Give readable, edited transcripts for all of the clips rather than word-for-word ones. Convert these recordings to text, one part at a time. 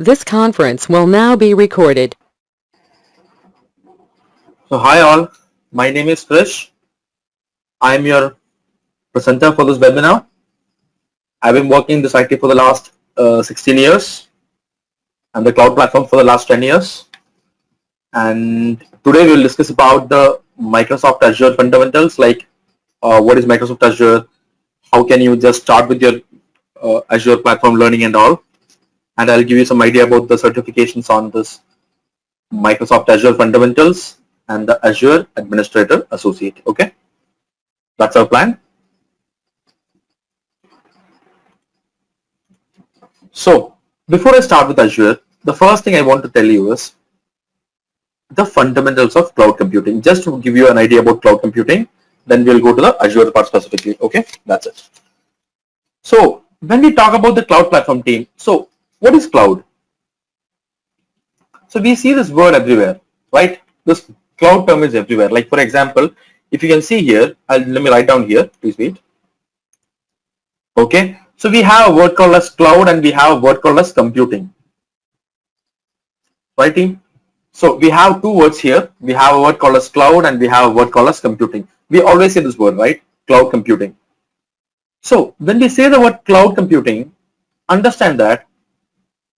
This conference will now be recorded. So hi all, my name is Krish. I am your presenter for this webinar. I've been working in this IT for the last 16 years and the cloud platform for the last 10 years. And today we will discuss about the Microsoft Azure fundamentals, like what is Microsoft Azure, how can you just start with your Azure platform learning and all. And I'll give you some idea about the certifications on this Microsoft Azure fundamentals and the Azure Administrator Associate. Okay, that's our plan. So before I start with Azure, the first thing I want to tell you is the fundamentals of cloud computing. Just to give you an idea about cloud computing, then we'll go to the Azure part specifically. Okay, that's it. So when we talk about the cloud platform team, so what is cloud? So we see this word everywhere, right? This cloud term is everywhere. Like for example, if you can see here, let me write down here, please wait. Okay, so we have a word called as cloud and we have a word called as computing, right team? So we have two words here. We have a word called as cloud and we have a word called as computing. We always say this word, right? Cloud computing. So when we say the word cloud computing, understand that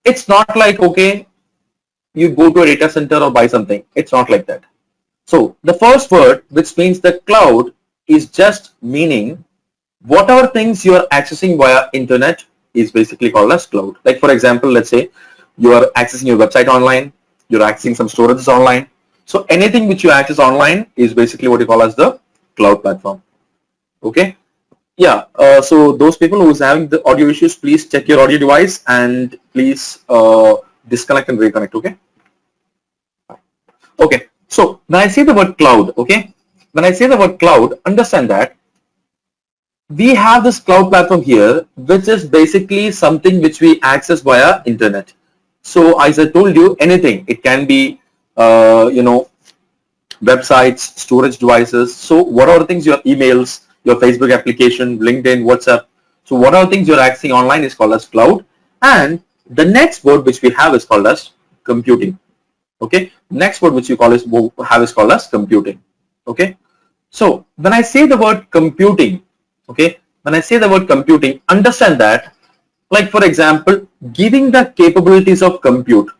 it's not like, okay, you go to a data center or buy something. It's not like that. So the first word, which means the cloud, is just meaning whatever things you are accessing via internet is basically called as cloud. Like for example, let's say you are accessing your website online, you're accessing some storages online. So anything which you access online is basically what you call as the cloud platform. Okay. Yeah. So those people who is having the audio issues, please check your audio device and please disconnect and reconnect. Okay. Okay. So when I say the word cloud, okay, when I say the word cloud, understand that we have this cloud platform here, which is basically something which we access via internet. So as I told you, anything, it can be, websites, storage devices. So what are the things, your emails, your Facebook application, LinkedIn, WhatsApp. So what are the things you're accessing online is called as cloud. And the next word which we have is called as computing. Okay. Next word which you have is called as computing. Okay. So when I say the word computing, okay, when I say the word computing, understand that, like for example, giving the capabilities of compute.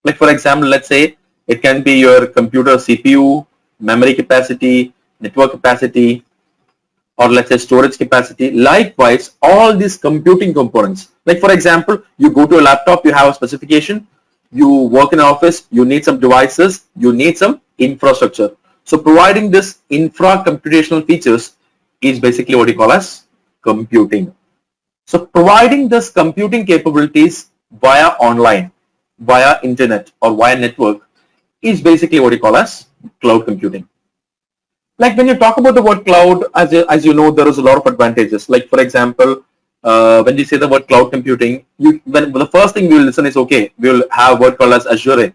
Like for example, let's say it can be your computer CPU, memory capacity, network capacity, or let's say storage capacity. Likewise, all these computing components. Like for example, you go to a laptop, you have a specification, you work in an office, you need some devices, you need some infrastructure. So providing this infra computational features is basically what you call as computing. So providing this computing capabilities via online, via internet or via network is basically what you call as cloud computing. Like when you talk about the word cloud, as you know, there is a lot of advantages. Like for example, when you say the word cloud computing, when the first thing we will listen is, okay, we will have a word called as Azure.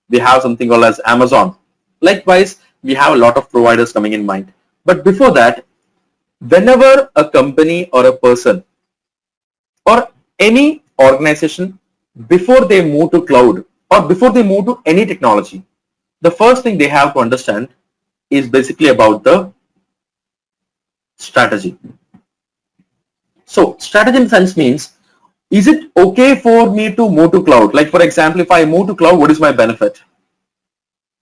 We have something called as Amazon. Likewise, we have a lot of providers coming in mind. But before that, whenever a company or a person or any organization, before they move to cloud or before they move to any technology, the first thing they have to understand is basically about the strategy. So strategy in sense means, is it okay for me to move to cloud? Like for example, if I move to cloud, what is my benefit?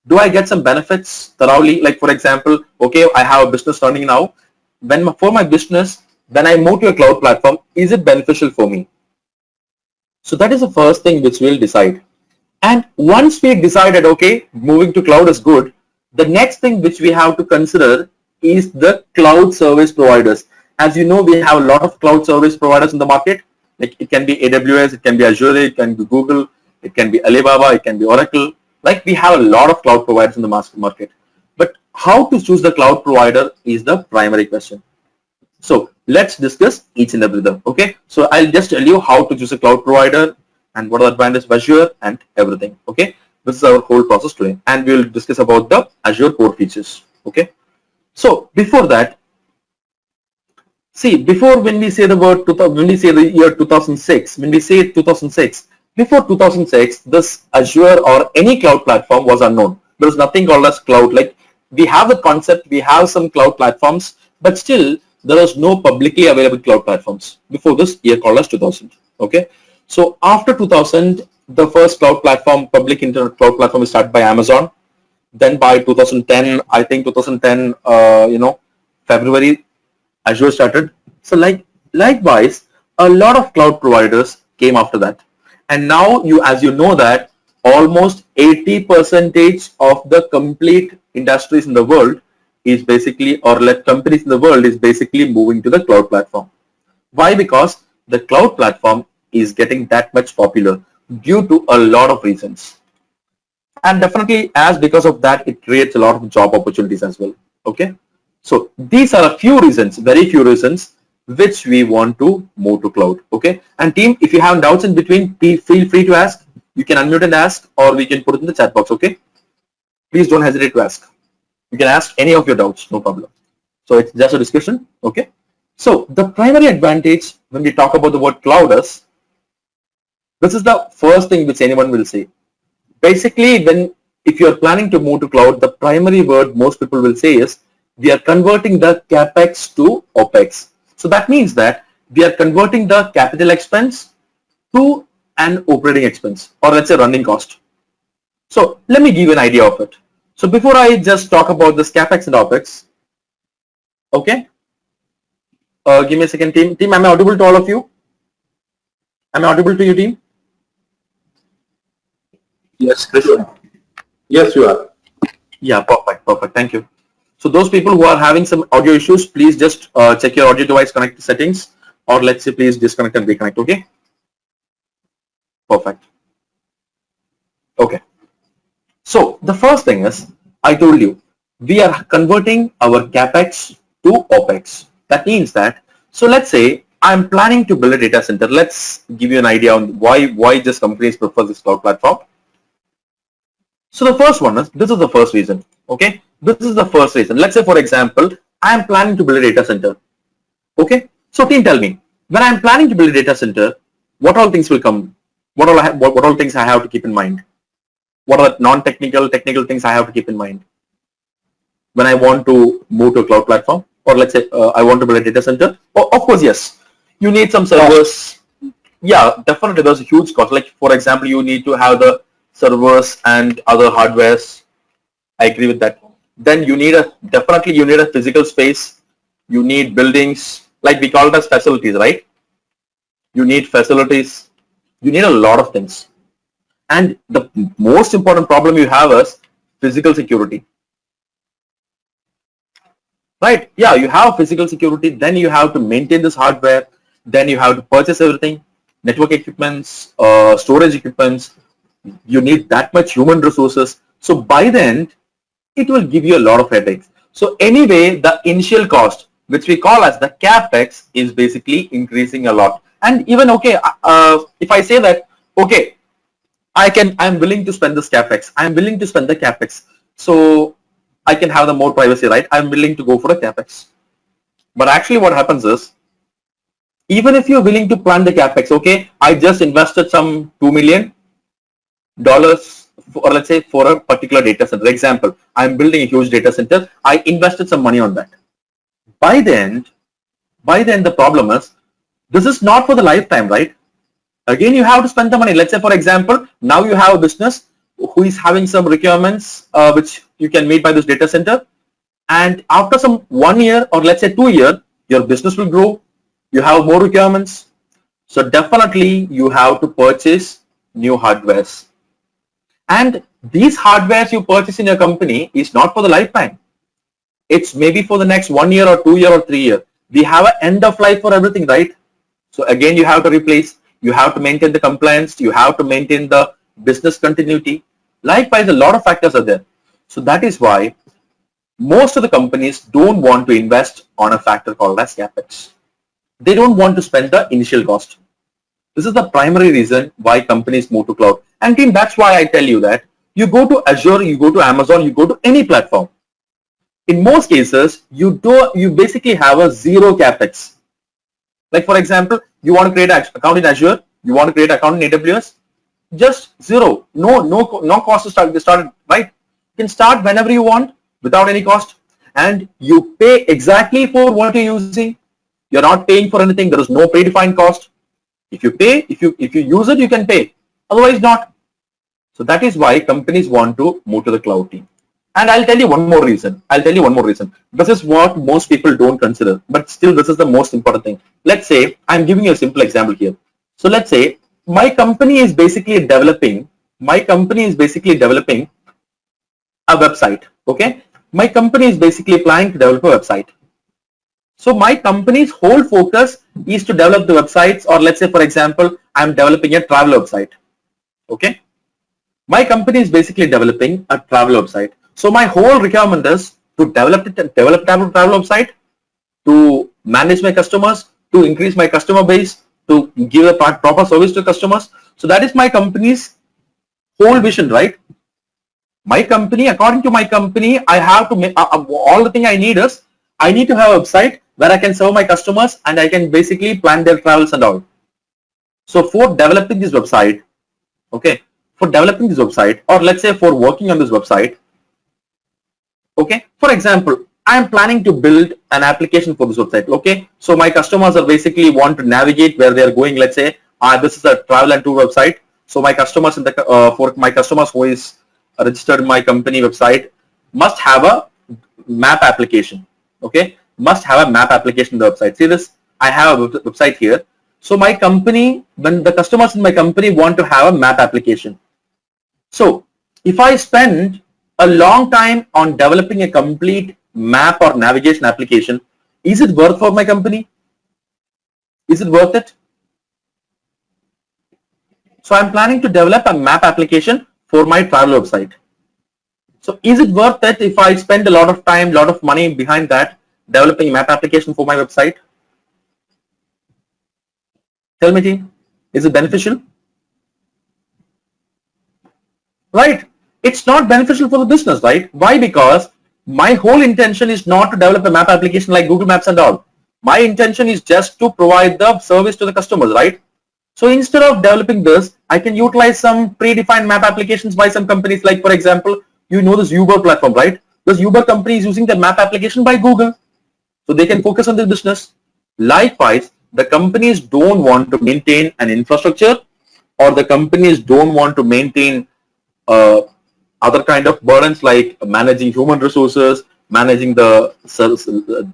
Do I get some benefits thoroughly? Like for example, okay, I have a business running now. For my business, when I move to a cloud platform, is it beneficial for me? So that is the first thing which we'll decide. And once we decided, okay, moving to cloud is good, the next thing which we have to consider is the cloud service providers. As you know, we have a lot of cloud service providers in the market. Like it can be AWS, it can be Azure, it can be Google, it can be Alibaba, it can be Oracle. Like we have a lot of cloud providers in the market. But how to choose the cloud provider is the primary question. So let's discuss each and every them. Okay. So I'll just tell you how to choose a cloud provider and what are the advantages of Azure and everything. Okay. This is our whole process today, and we will discuss about the Azure core features. Okay. So before that, see, before when we say the word, when we say the year 2006, when we say 2006, Before 2006, this Azure or any cloud platform was unknown. There was nothing called as cloud. Like we have the concept, we have some cloud platforms, but still there was no publicly available cloud platforms before this year called as 2000. Okay. So after 2000, the first cloud platform, public internet cloud platform is started by Amazon. Then by 2010, I think 2010, February, Azure started. So likewise, a lot of cloud providers came after that. And now as you know that almost 80% of the complete industries in the world is basically, or let companies in the world is basically moving to the cloud platform. Why? Because the cloud platform is getting that much popular due to a lot of reasons. And definitely as because of that, it creates a lot of job opportunities as well. Okay. So these are a few reasons, very few reasons, which we want to move to cloud. Okay. And team, if you have doubts in between, feel free to ask. You can unmute and ask, or we can put it in the chat box. Okay. Please don't hesitate to ask. You can ask any of your doubts, no problem. So it's just a discussion. Okay. So the primary advantage when we talk about the word cloud is, this is the first thing which anyone will say. Basically, if you are planning to move to cloud, the primary word most people will say is, we are converting the capex to opex. So that means that we are converting the capital expense to an operating expense, or let's say running cost. So let me give you an idea of it. So before I just talk about this capex and opex, okay, give me a second, team. Team, am I audible to all of you? Am I audible to you, team? Yes, Krishna. Yes, you are. Yeah, perfect. Thank you. So those people who are having some audio issues, please just check your audio device connect settings, or let's say please disconnect and reconnect. Okay. Perfect. Okay. So the first thing is, I told you, we are converting our capex to opex. That means that, so let's say I'm planning to build a data center. Let's give you an idea on why just companies prefer this cloud platform. So the first one is, this is the first reason. Okay. This is the first reason. Let's say, for example, I'm planning to build a data center. Okay. So team, tell me, when I'm planning to build a data center, what all things will come? What all things I have to keep in mind? What are non-technical, technical things I have to keep in mind when I want to move to a cloud platform? Or let's say I want to build a data center. Oh, of course, yes. You need some servers. Yeah, definitely there's a huge cost. Like for example, you need to have the servers and other hardwares. I agree with that. Then you need definitely you need a physical space. You need buildings, like we call it as facilities, right? You need facilities. You need a lot of things. And the most important problem you have is physical security. Right? Yeah, you have physical security, then you have to maintain this hardware, then you have to purchase everything, network equipments, storage equipments. You need that much human resources. So by the end, it will give you a lot of headaches. So anyway, the initial cost, which we call as the capex, is basically increasing a lot. And even okay, if I say that, okay, I'm willing to spend this capex. I'm willing to spend the capex. So I can have the more privacy, right? I'm willing to go for a capex. But actually what happens is, even if you're willing to plan the capex, okay, I just invested some $2 million, or let's say for a particular data center. Example, I'm building a huge data center. I invested some money on that. By the end, the problem is, this is not for the lifetime, right? Again, you have to spend the money. Let's say, for example, now you have a business who is having some requirements which you can meet by this data center. And after some 1 year or let's say 2 years, your business will grow. You have more requirements. So definitely you have to purchase new hardwares. And these hardwares you purchase in your company is not for the lifetime. It's maybe for the next 1 year or 2 year or 3 year. We have an end of life for everything, right? So again, you have to replace. You have to maintain the compliance. You have to maintain the business continuity. Likewise, a lot of factors are there. So that is why most of the companies don't want to invest on a factor called as capex. They don't want to spend the initial cost. This is the primary reason why companies move to cloud. And team, that's why I tell you that you go to Azure, you go to Amazon, you go to any platform. In most cases, you basically have a zero capex. Like for example, you want to create an account in Azure, you want to create an account in AWS, just zero. No cost to start. Started, right? You can start whenever you want without any cost, and you pay exactly for what you're using. You're not paying for anything. There is no predefined cost. If you pay, if you use it, you can pay. Otherwise, not. So that is why companies want to move to the cloud team. And I'll tell you one more reason. This is what most people don't consider, but still this is the most important thing. Let's say I'm giving you a simple example here. So let's say my company is basically developing a website. Okay. My company is basically planning to develop a website. So my company's whole focus is to develop the websites, or let's say, for example, I'm developing a travel website. Okay. My company is basically developing a travel website. So my whole requirement is to develop travel website, to manage my customers, to increase my customer base, to give a proper service to customers. So that is my company's whole vision, right? My company, according to my company, I have to make all the thing I need is I need to have a website where I can serve my customers and I can basically plan their travels and all. So for developing this website, okay, or let's say for working on this website, okay, for example, I am planning to build an application for this website. Okay, so my customers are basically want to navigate where they are going. Let's say this is a travel and tour website. So my customers for my customers who is registered in my company website must have a map application. Okay, must have a map application in the website. See this, I have a website here. So my company, when the customers in my company want to have a map application. So if I spend a long time on developing a complete map or navigation application, is it worth for my company? Is it worth it? So I'm planning to develop a map application for my travel website. So is it worth it if I spend a lot of time, lot of money behind that, developing a map application for my website? Tell me, team, is it beneficial? Right? It's not beneficial for the business, right? Why? Because my whole intention is not to develop a map application like Google Maps and all. My intention is just to provide the service to the customers, right? So instead of developing this, I can utilize some predefined map applications by some companies, like for example, you know this Uber platform, right? This Uber company is using the map application by Google, so they can focus on their business. Likewise, the companies don't want to maintain an infrastructure, or the companies don't want to maintain other kind of burdens like managing human resources, managing the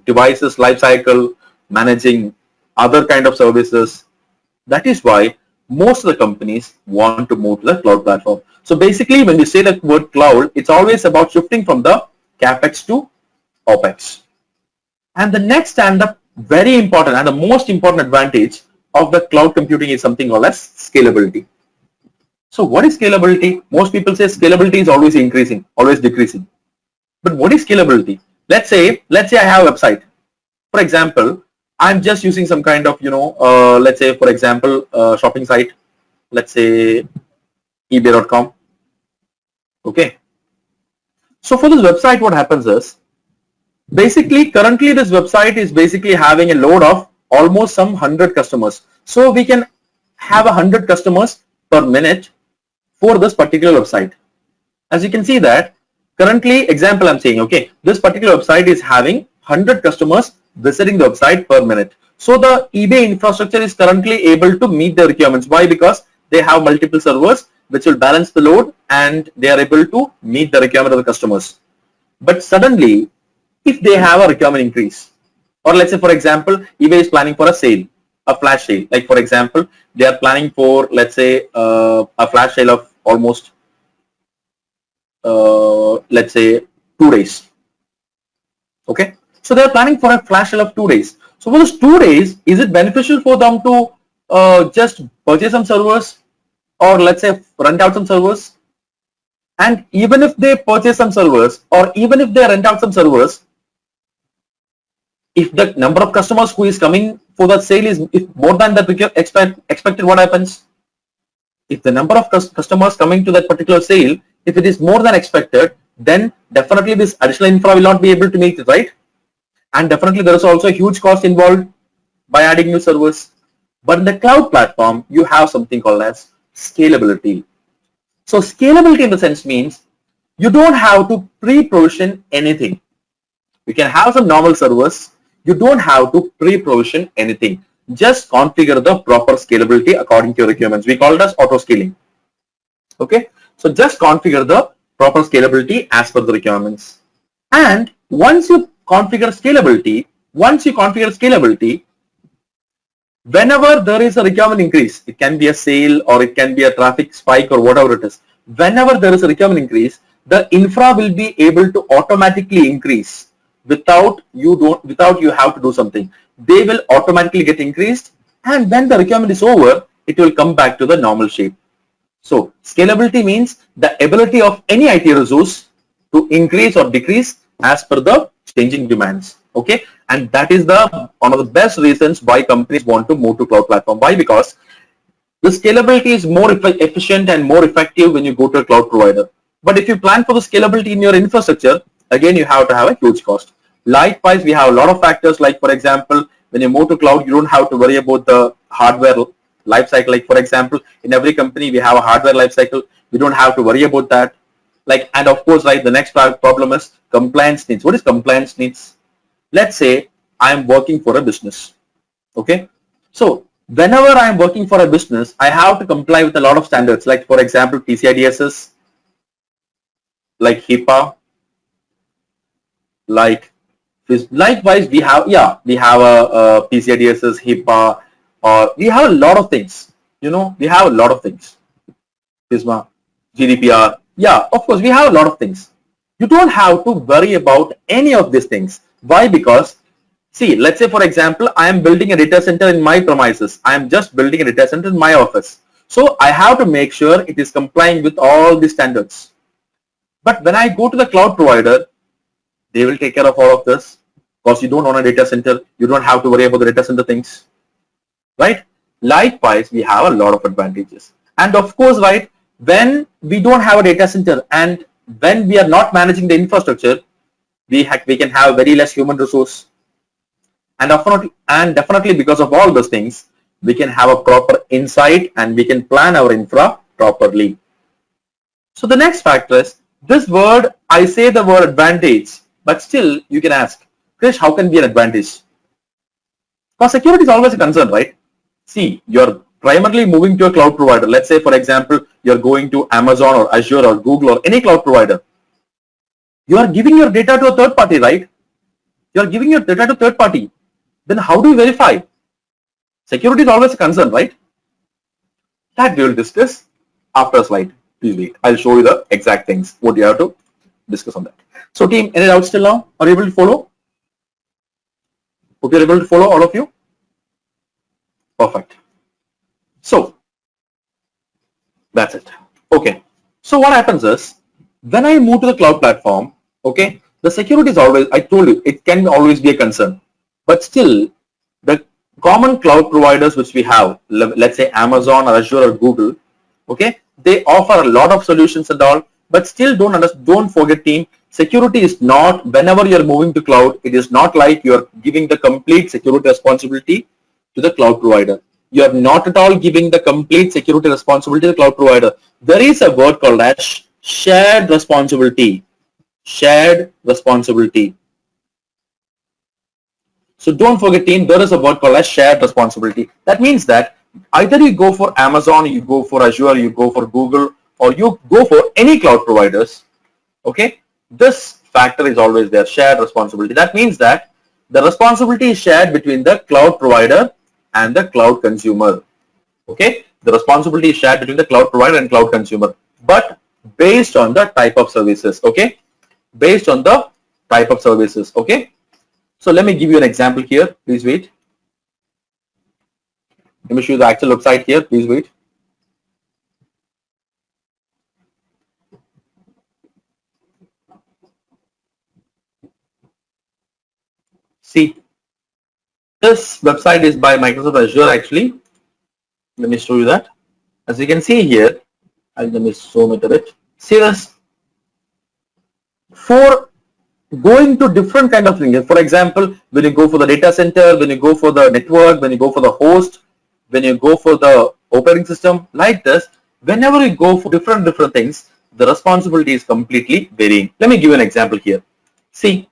devices life cycle, managing other kind of services. That is why most of the companies want to move to the cloud platform. So basically, when you say the word cloud, it's always about shifting from the CapEx to OpEx. And the next and the very important and the most important advantage of the cloud computing is something called as scalability. So what is scalability? Most people say scalability is always increasing, always decreasing. But what is scalability? Let's say I have a website. For example, I'm just using some kind of, let's say, for example, shopping site, let's say ebay.com. Okay. So for this website, what happens is, basically, currently this website is basically having a load of almost some 100 customers. So we can have 100 customers per minute for this particular website. As you can see that currently, example I'm saying, okay, this particular website is having 100 customers visiting the website per minute. So the eBay infrastructure is currently able to meet the requirements. Why? Because they have multiple servers which will balance the load and they are able to meet the requirement of the customers. But suddenly, if they have a requirement increase, or let's say, for example, eBay is planning for a sale, a flash sale. Like for example, they are planning for, let's say, a flash sale of almost, let's say, 2 days. Okay. So they are planning for a flash sale of 2 days. So for those 2 days, is it beneficial for them to just purchase some servers, or let's say rent out some servers? And even if they purchase some servers, or even if they rent out some servers, if the number of customers who is coming for that sale is more than that expected, what happens? If the number of customers coming to that particular sale, if it is more than expected, then definitely this additional infra will not be able to meet it, right? And definitely there is also a huge cost involved by adding new servers. But in the cloud platform, you have something called as scalability. So scalability in the sense means you don't have to pre-provision anything. You can have some normal servers. You don't have to pre-provision anything. Just configure the proper scalability according to your requirements. We call it as auto scaling. Okay. So just configure the proper scalability as per the requirements. And once you configure scalability, whenever there is a requirement increase, it can be a sale or it can be a traffic spike or whatever it is. Whenever there is a requirement increase, the infra will be able to automatically increase without you have to do something. They will automatically get increased, and when the requirement is over, it will come back to the normal shape. So scalability means the ability of any IT resource to increase or decrease as per the changing demands. Okay, and that is the one of the best reasons why companies want to move to cloud platform. Why? Because the scalability is more efficient and more effective when you go to a cloud provider. But if you plan for the scalability in your infrastructure, again you have to have a huge cost. Likewise, we have a lot of factors, like for example, when you move to cloud, you don't have to worry about the hardware life cycle. Like for example, in every company we have a hardware life cycle. We don't have to worry about that. Like, and of course, right, the next problem is compliance needs. What is compliance needs? Let's say I am working for a business. Okay, so whenever I am working for a business, I have to comply with a lot of standards. Like for example, PCI DSS, like HIPAA, likewise we have a PCI DSS, HIPAA, or we have a lot of things. We have a lot of things. FISMA, GDPR. Yeah, of course, we have a lot of things. You don't have to worry about any of these things. Why? Because, see, let's say, for example, I am building a data center in my premises. I am just building a data center in my office. So I have to make sure it is complying with all the standards. But when I go to the cloud provider, they will take care of all of this, because you don't own a data center. You don't have to worry about the data center things, right? Likewise, we have a lot of advantages. And of course, right, when we don't have a data center and when we are not managing the infrastructure, we can have very less human resource. And definitely because of all those things, we can have a proper insight and we can plan our infra properly. So the next factor is this word. I say the word advantage, but still you can ask, Krish, how can be an advantage? Because security is always a concern, right? See, you're primarily moving to a cloud provider. Let's say, for example, you're going to Amazon or Azure or Google or any cloud provider. You are giving your data to a third party, right? You're giving your data to third party. Then how do you verify? Security is always a concern, right? That we will discuss after a slide. Please wait. I'll show you the exact things, what you have to discuss on that. So team, any doubts till now? Are you able to follow? Hope you're able to follow, all of you. Perfect. So that's it. Okay. So what happens is, when I move to the cloud platform, okay, the security is always, I told you, it can always be a concern. But still, the common cloud providers which we have, let's say Amazon or Azure or Google, okay, they offer a lot of solutions and all, but still don't forget team, security is not, whenever you're moving to cloud, it is not like you're giving the complete security responsibility to the cloud provider. You are not at all giving the complete security responsibility to the cloud provider. There is a word called as shared responsibility. Shared responsibility. So don't forget team, there is a word called as shared responsibility. That means that either you go for Amazon, you go for Azure, you go for Google, or you go for any cloud providers, okay, this factor is always there, shared responsibility. That means that the responsibility is shared between the cloud provider and the cloud consumer. Okay, the responsibility is shared between the cloud provider and cloud consumer, but based on the type of services. Okay, based on the type of services. Okay, so let me give you an example here. Please wait. Let me show you the actual website here. Please wait. See, this website is by Microsoft Azure actually. Let me show you that. As you can see here, let me zoom it a bit. See this? For going to different kind of things. For example, when you go for the data center, when you go for the network, when you go for the host, when you go for the operating system, like this, whenever you go for different things, the responsibility is completely varying. Let me give you an example here. See,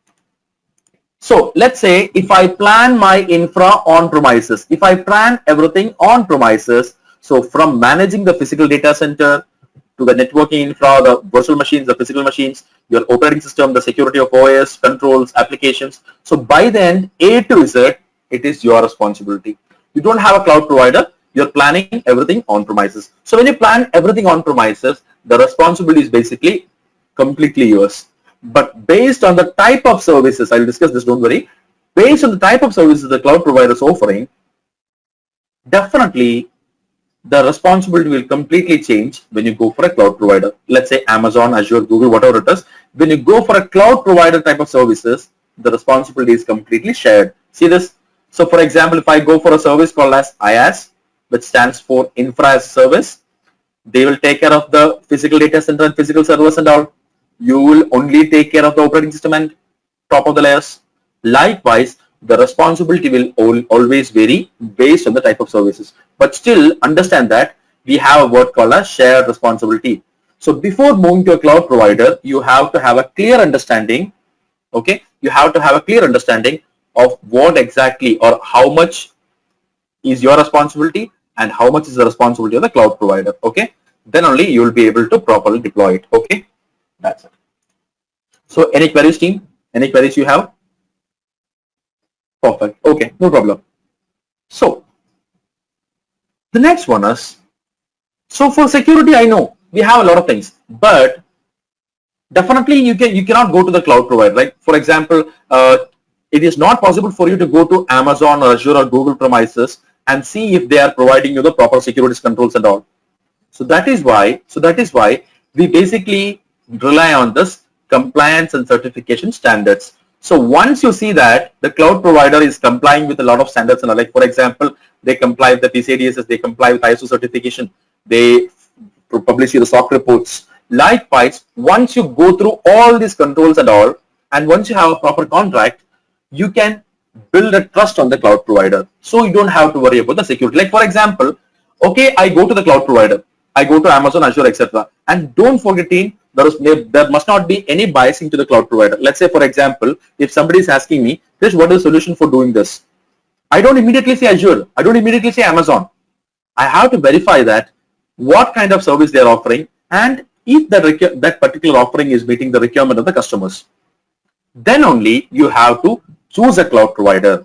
so let's say if I plan my infra on premises, if I plan everything on premises, so from managing the physical data center to the networking infra, the virtual machines, the physical machines, your operating system, the security of OS, controls, applications. So by then, A to Z, it is your responsibility. You don't have a cloud provider, you're planning everything on premises. So when you plan everything on premises, the responsibility is basically completely yours. But based on the type of services, I'll discuss this, don't worry. Based on the type of services the cloud provider is offering, definitely the responsibility will completely change when you go for a cloud provider. Let's say Amazon, Azure, Google, whatever it is. When you go for a cloud provider type of services, the responsibility is completely shared. See this? So for example, if I go for a service called as IAAS, which stands for Infra as Service, they will take care of the physical data center and physical servers and all. You will only take care of the operating system and top of the layers. Likewise, the responsibility will always vary based on the type of services. But still understand that we have a word called as shared responsibility. So before moving to a cloud provider, you have to have a clear understanding. Okay, you have to have a clear understanding of what exactly or how much is your responsibility and how much is the responsibility of the cloud provider. Okay, then only you will be able to properly deploy it. Okay, that's it. So any queries, team? Any queries you have? Perfect. Okay, no problem. So the next one is, so for security, I know we have a lot of things, but definitely you cannot go to the cloud provider. Like for example, it is not possible for you to go to Amazon or Azure or Google premises and see if they are providing you the proper security controls and all. So that is why we basically rely on this compliance and certification standards. So once you see that the cloud provider is complying with a lot of standards, and like for example, they comply with the PCI-DSS, they comply with ISO certification, they publish the SOC reports. Likewise, once you go through all these controls and all, and once you have a proper contract, you can build a trust on the cloud provider. So you don't have to worry about the security. Like for example, okay, I go to the cloud provider, I go to Amazon, Azure, etc. And don't forget, team, there must not be any biasing to the cloud provider. Let's say, for example, if somebody is asking me, Krish, what is the solution for doing this? I don't immediately say Azure. I don't immediately say Amazon. I have to verify that what kind of service they are offering and if that particular offering is meeting the requirement of the customers. Then only you have to choose a cloud provider.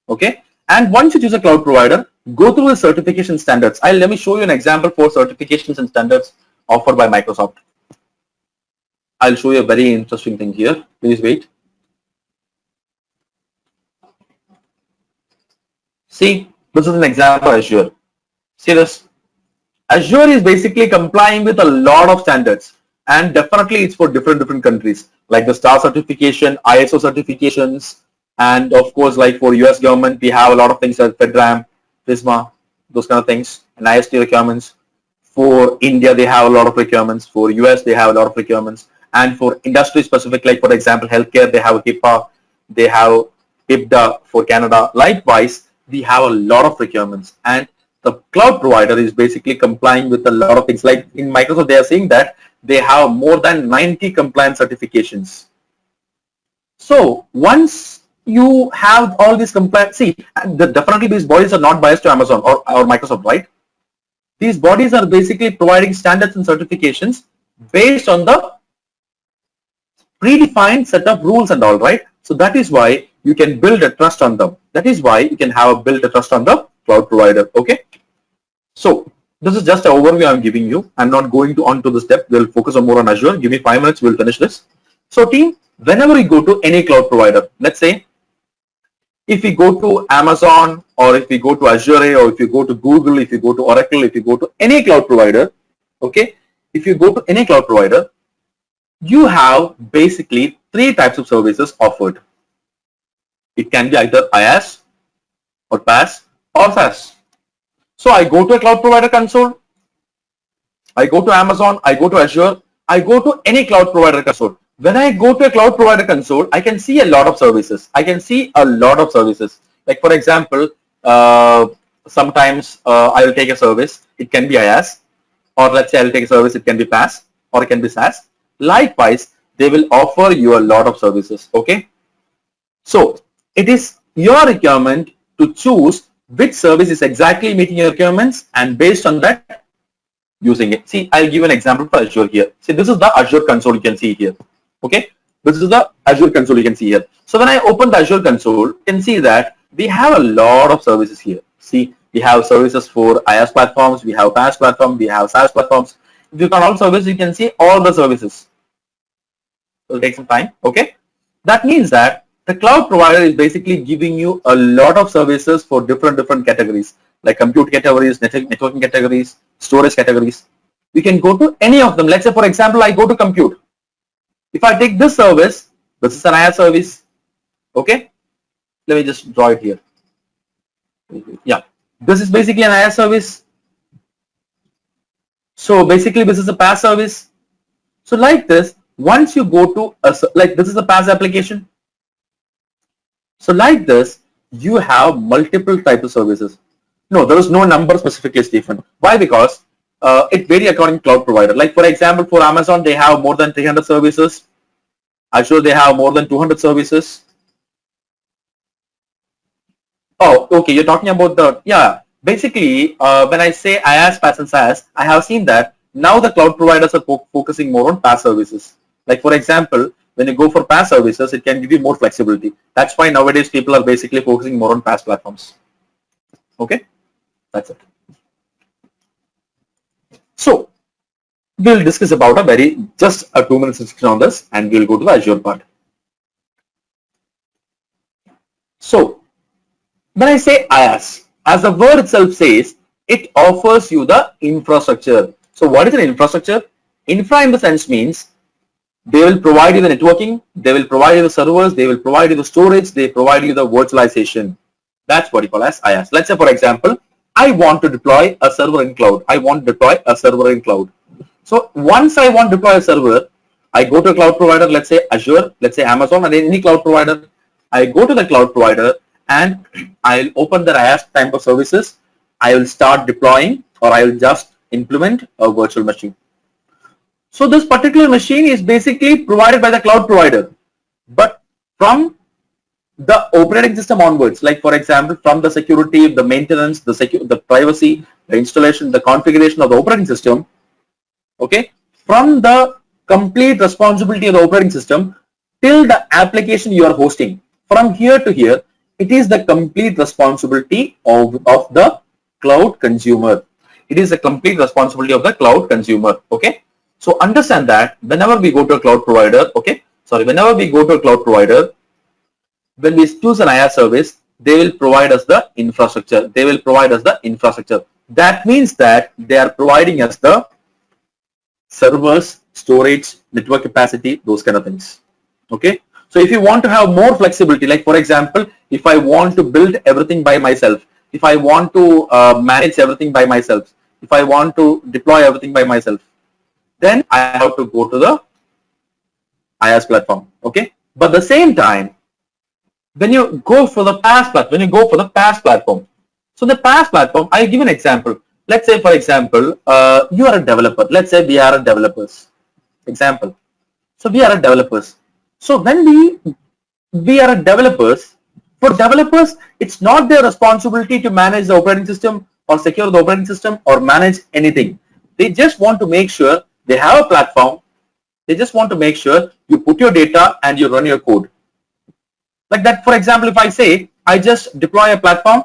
Okay. And once you choose a cloud provider, go through the certification standards. Let me show you an example for certifications and standards offered by Microsoft. I'll show you a very interesting thing here. Please wait. See, this is an example of Azure. See this? Azure is basically complying with a lot of standards, and definitely it's for different countries, like the STAR certification, ISO certifications, and of course, like for US government, we have a lot of things like FedRAMP, FISMA, those kind of things, and IST requirements. For India, they have a lot of requirements. For US, they have a lot of requirements. And for industry specific, like for example, healthcare, they have HIPAA, they have IPDA for Canada. Likewise, we have a lot of requirements. And the cloud provider is basically complying with a lot of things. Like in Microsoft, they are saying that they have more than 90 compliance certifications. So once you have all these compliance, see, definitely these bodies are not biased to Amazon or Microsoft, right? These bodies are basically providing standards and certifications based on the predefined set of rules and all, right? So that is why you can build a trust on them. That is why you can build a trust on the cloud provider. Okay. So this is just an overview I'm giving you. I'm not going on to this depth. We'll focus on more on Azure. Give me 5 minutes. We'll finish this. So team, whenever you go to any cloud provider, let's say if we go to Amazon or if we go to Azure or if you go to Google, if you go to Oracle, if you go to any cloud provider, okay, if you go to any cloud provider, you have basically 3 types of services offered. It can be either IaaS or PAAS or SaaS. So I go to a cloud provider console, I go to Amazon, I go to Azure, I go to any cloud provider console. When I go to a cloud provider console, I can see a lot of services. Like for example, sometimes I will take a service. It can be IaaS. or let's say I'll take a service, it can be PAAS or it can be SaaS. Likewise, they will offer you a lot of services. Okay. So it is your requirement to choose which service is exactly meeting your requirements, and based on that, using it. See, I'll give an example for Azure here. See, this is the Azure console you can see here. Okay. This is the Azure console you can see here. So when I open the Azure console, you can see that we have a lot of services here. See, we have services for IaaS platforms, we have PaaS platform, we have SaaS platforms. If you count all services, you can see all the services. It will take some time. Okay. That means that the cloud provider is basically giving you a lot of services for different categories, like compute categories, networking categories, storage categories. We can go to any of them. Let's say, for example, I go to compute. If I take this service, this is an IaaS service. Okay. Let me just draw it here. Yeah. This is basically an IaaS service. So basically, this is a PaaS service. So like this, once you go to like this is a PaaS application. So like this, you have multiple types of services. No, there is no number specifically, Stephen. Why? Because it varies according to cloud provider. Like for example, for Amazon, they have more than 300 services. Azure, they have more than 200 services. Oh, okay. You're talking about the, yeah. Basically, when I say IaaS, PaaS, and SaaS, I have seen that now the cloud providers are focusing more on PaaS services. Like for example, when you go for PaaS services, it can give you more flexibility. That's why nowadays people are basically focusing more on PaaS platforms. Okay, that's it. So we'll discuss about just a 2 minutes discussion on this, and we'll go to the Azure part. So when I say IaaS, as the word itself says, it offers you the infrastructure. So what is an infrastructure? Infra in the sense means they will provide you the networking, they will provide you the servers, they will provide you the storage, they provide you the virtualization. That's what you call as IaaS. Let's say, for example, I want to deploy a server in cloud. I want to deploy a server in cloud. So once I want to deploy a server, I go to a cloud provider, let's say Azure, let's say Amazon, and any cloud provider. I go to the cloud provider and I'll open the IaaS type of services. I will start deploying, or I will just implement a virtual machine. So this particular machine is basically provided by the cloud provider, but from the operating system onwards, like for example, from the security, the maintenance, the privacy, the installation, the configuration of the operating system, okay, from the complete responsibility of the operating system till the application you are hosting, from here to here, it is the complete responsibility of the cloud consumer. It is the complete responsibility of the cloud consumer. Okay. So understand that whenever we go to a cloud provider, whenever we go to a cloud provider, when we choose an IaaS service, they will provide us the infrastructure. They will provide us the infrastructure. That means that they are providing us the servers, storage, network capacity, those kind of things. Okay. So if you want to have more flexibility, like for example, if I want to build everything by myself, if I want to manage everything by myself, if I want to deploy everything by myself, then I have to go to the IaaS platform. Okay. But at the same time, when you go for the PaaS platform, so the PaaS platform, I'll give an example. Let's say, for example, you are a developer. Let's say we are a developers. Example. So we are a developers. So when we are a developers, for developers, it's not their responsibility to manage the operating system or secure the operating system or manage anything. They just want to make sure they have a platform. They just want to make sure you put your data and you run your code. Like that, for example, if I say I just deploy a platform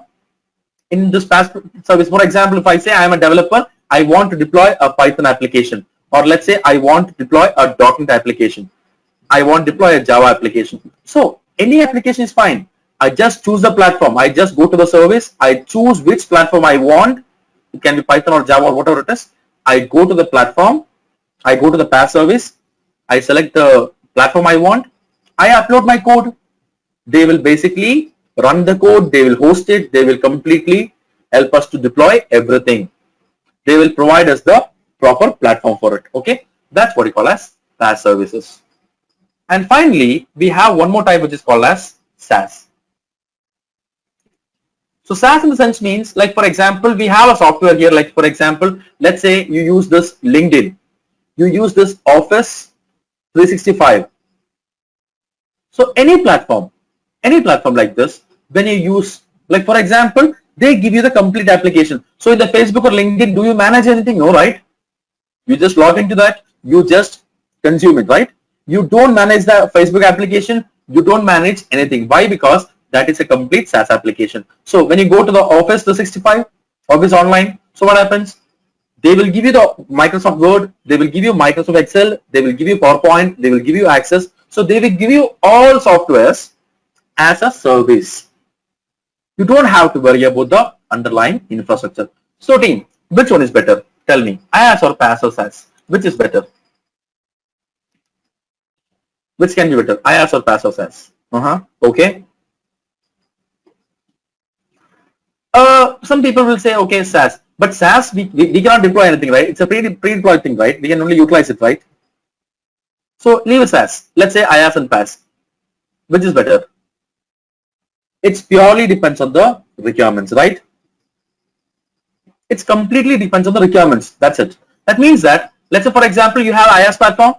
in this PaaS service, for example, if I say I am a developer, I want to deploy a Python application, or let's say I want to deploy a .NET application, I want to deploy a Java application. So any application is fine. I just choose the platform. I just go to the service. I choose which platform I want. It can be Python or Java or whatever it is. I go to the platform. I go to the PaaS service. I select the platform I want. I upload my code. They will basically run the code. They will host it. They will completely help us to deploy everything. They will provide us the proper platform for it. Okay. That's what we call as PaaS services. And finally, we have one more type which is called as SaaS. So SaaS in the sense means, like for example, we have a software here, like for example, let's say you use this LinkedIn, you use this Office 365. So any platform like this, when you use, like for example, they give you the complete application. So in the Facebook or LinkedIn, do you manage anything? No, right? You just log into that, you just consume it, right? You don't manage the Facebook application, you don't manage anything. Why? Because that is a complete SaaS application. So when you go to the Office 365, Office Online, so what happens? They will give you the Microsoft Word, they will give you Microsoft Excel, they will give you PowerPoint, they will give you Access. So they will give you all softwares as a service. You don't have to worry about the underlying infrastructure. So team, which one is better? Tell me, IaaS or PaaS or SaaS? Which is better? Which can be better, IaaS or PaaS or SaaS? Okay. Some people will say, okay, SaaS. But SaaS, we cannot deploy anything, right? It's a pre-deployed thing, right? We can only utilize it, right? So leave it SaaS. Let's say IaaS and PaaS. Which is better? It purely depends on the requirements, right? It's completely depends on the requirements. That's it. That means that, let's say for example, you have IaaS platform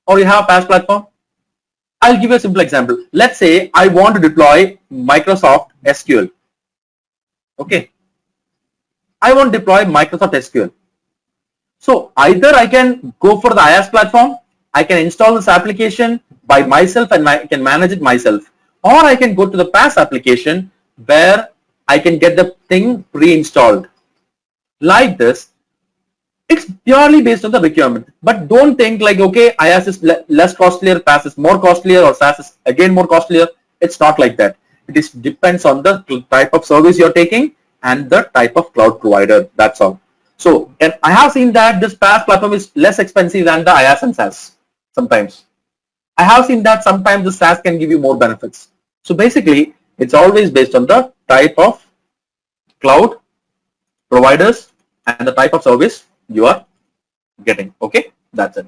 or you have PaaS platform. I'll give you a simple example. Let's say I want to deploy Microsoft SQL. Okay. I want to deploy Microsoft SQL. So either I can go for the IaaS platform, I can install this application by myself and I can manage it myself. Or I can go to the PaaS application where I can get the thing pre-installed. Like this, it's purely based on the requirement. But don't think like, okay, IaaS is less costlier, PaaS is more costlier, or SaaS is again more costlier. It's not like that. It depends on the type of service you're taking and the type of cloud provider. That's all. So, and I have seen that this PaaS platform is less expensive than the IaaS and SaaS sometimes. I have seen that sometimes the SaaS can give you more benefits. So basically, it's always based on the type of cloud providers and the type of service you are getting. Okay, that's it.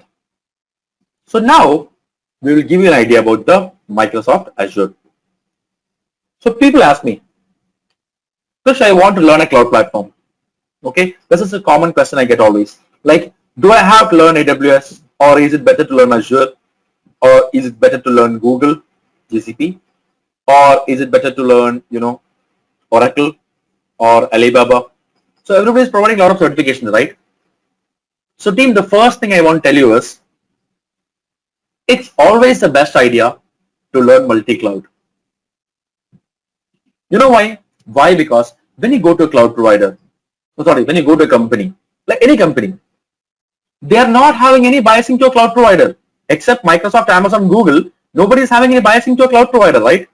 So now we will give you an idea about the Microsoft Azure. So people ask me, Krish, I want to learn a cloud platform. Okay, this is a common question I get always. Like, do I have to learn AWS, or is it better to learn Azure, or is it better to learn Google, GCP, or is it better to learn, Oracle or Alibaba? So everybody is providing a lot of certifications, right? So team, the first thing I want to tell you is, it's always the best idea to learn multi-cloud. You know why? Why? Because when you go to a cloud provider, when you go to a company, like any company, they are not having any biasing to a cloud provider. Except Microsoft, Amazon, Google, nobody is having any biasing to a cloud provider, right?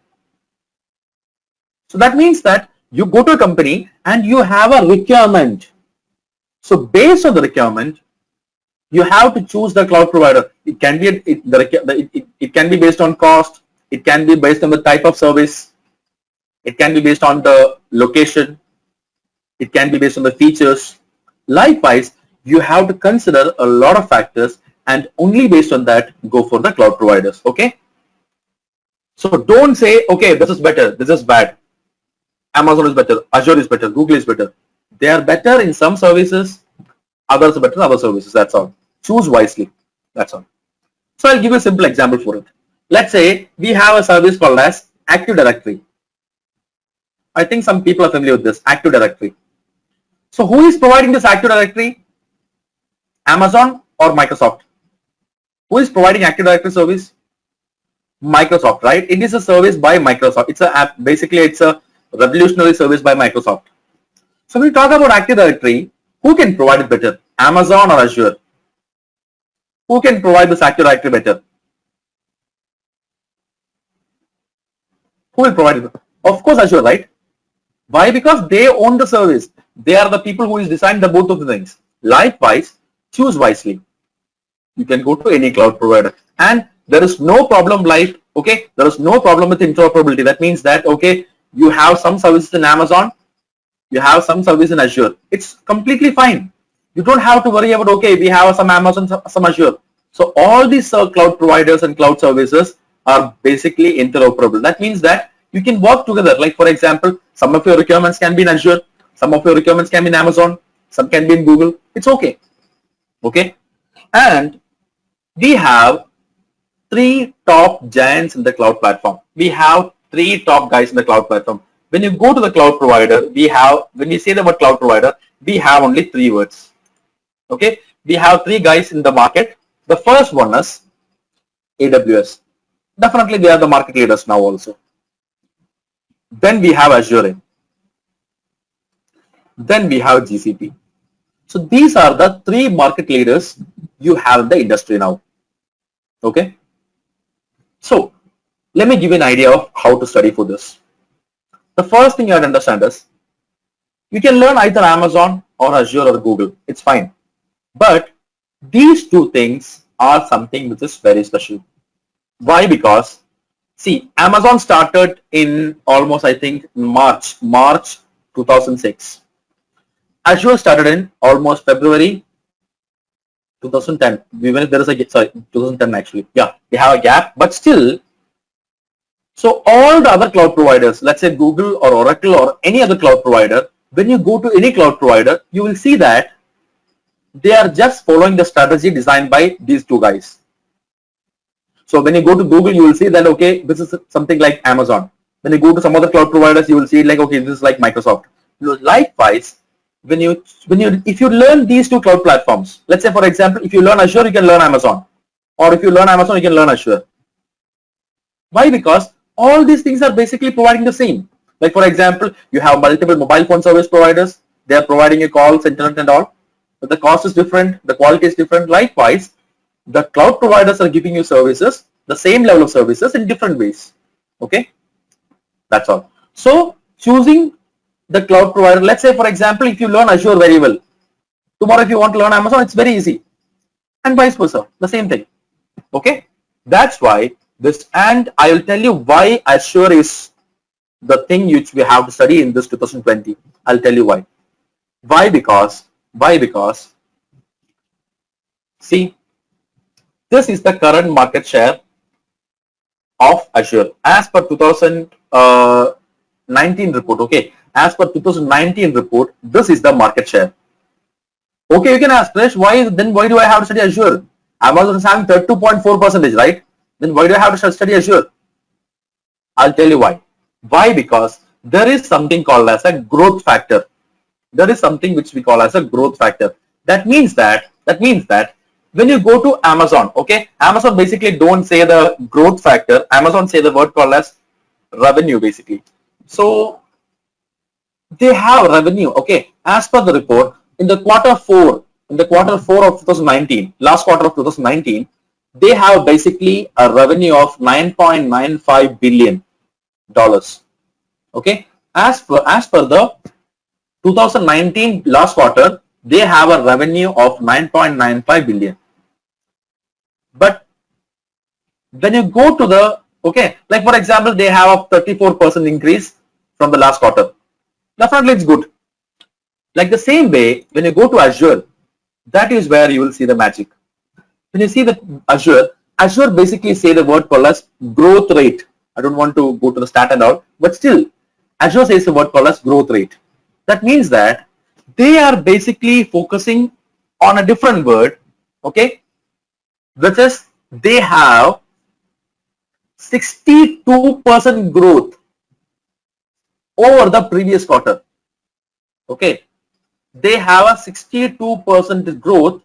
So that means that you go to a company and you have a requirement. So based on the requirement, you have to choose the cloud provider. It can be it can be based on cost. It can be based on the type of service. It can be based on the location. It can be based on the features. Likewise, you have to consider a lot of factors, and only based on that, go for the cloud providers. Okay. So don't say, okay, this is better, this is bad. Amazon is better, Azure is better, Google is better. They are better in some services, others are better in other services. That's all. Choose wisely. That's all. So I'll give you a simple example for it. Let's say we have a service called as Active Directory. I think some people are familiar with this, Active Directory. So who is providing this Active Directory? Amazon or Microsoft? Who is providing Active Directory service? Microsoft, right? It is a service by Microsoft. It's a app. Basically, it's a revolutionary service by Microsoft. So when we talk about Active Directory, who can provide it better? Amazon or Azure? Who can provide this Active Directory better? Who will provide it? Of course, Azure, right? Why? Because they own the service. They are the people who is designed the both of the things. Likewise, choose wisely. You can go to any cloud provider, and there is no problem like, okay, there is no problem with interoperability. That means that, okay, you have some services in Amazon, you have some service in Azure. It's completely fine. You don't have to worry about, okay, we have some Amazon, some Azure. So all these cloud providers and cloud services are basically interoperable. That means that you can work together. Like for example, some of your requirements can be in Azure, some of your requirements can be in Amazon, some can be in Google. It's okay. Okay. And we have three top giants in the cloud platform. We have three top guys in the cloud platform. When you go to the cloud provider, when you say the word cloud provider, we have only three words. Okay. We have three guys in the market. The first one is AWS. Definitely they are the market leaders now also. Then we have Azure. Then we have GCP. So these are the three market leaders you have in the industry now. Okay. So let me give you an idea of how to study for this. The first thing you have to understand is you can learn either Amazon or Azure or Google. It's fine. But these two things are something which is very special. Why? Because see, Amazon started in almost, I think, March 2006. Azure started in almost February 2010. Even if there is a, sorry, 2010 actually. Yeah, they have a gap, but still. So all the other cloud providers, let's say Google or Oracle or any other cloud provider, when you go to any cloud provider, you will see that they are just following the strategy designed by these two guys. So when you go to Google, you will see that, okay, this is something like Amazon. When you go to some other cloud providers, you will see like, okay, this is like Microsoft. Likewise, if you learn these two cloud platforms, let's say for example, if you learn Azure, you can learn Amazon, or if you learn Amazon, you can learn Azure. Why? Because all these things are basically providing the same. Like for example, you have multiple mobile phone service providers. They are providing you calls, internet and all. But the cost is different. The quality is different. Likewise, the cloud providers are giving you services, the same level of services in different ways. Okay. That's all. So choosing the cloud provider, let's say for example, if you learn Azure very well, tomorrow if you want to learn Amazon, it's very easy. And vice versa, the same thing. Okay. That's why this, and I will tell you why Azure is the thing which we have to study in this 2020. I'll tell you why. Why? Because see, this is the current market share of Azure as per 2019 report. Okay, as per 2019 report, this is the market share. Okay, you can ask, Krish, why do I have to study Azure? Amazon is having 32.4%, right? Then why do I have to study Azure? I'll tell you why. Why? Because there is something called as a growth factor. There is something which we call as a growth factor. That means that when you go to Amazon, okay, Amazon basically don't say the growth factor. Amazon say the word called as revenue basically. So they have revenue, okay, as per the report in the quarter 4 of 2019, last quarter of 2019, they have basically a revenue of $9.95 billion. Okay, as per the 2019 last quarter, they have a revenue of 9.95 billion. But when you go to the, okay, like for example, they have a 34% increase from the last quarter. Definitely it's good. Like the same way, when you go to Azure, that is where you will see the magic. When you see the Azure basically say the word called as growth rate. I don't want to go to the stat and all, but still, Azure says the word called as growth rate. That means that they are basically focusing on a different word, okay, which is they have 62% growth over the previous quarter. Okay, they have a 62% growth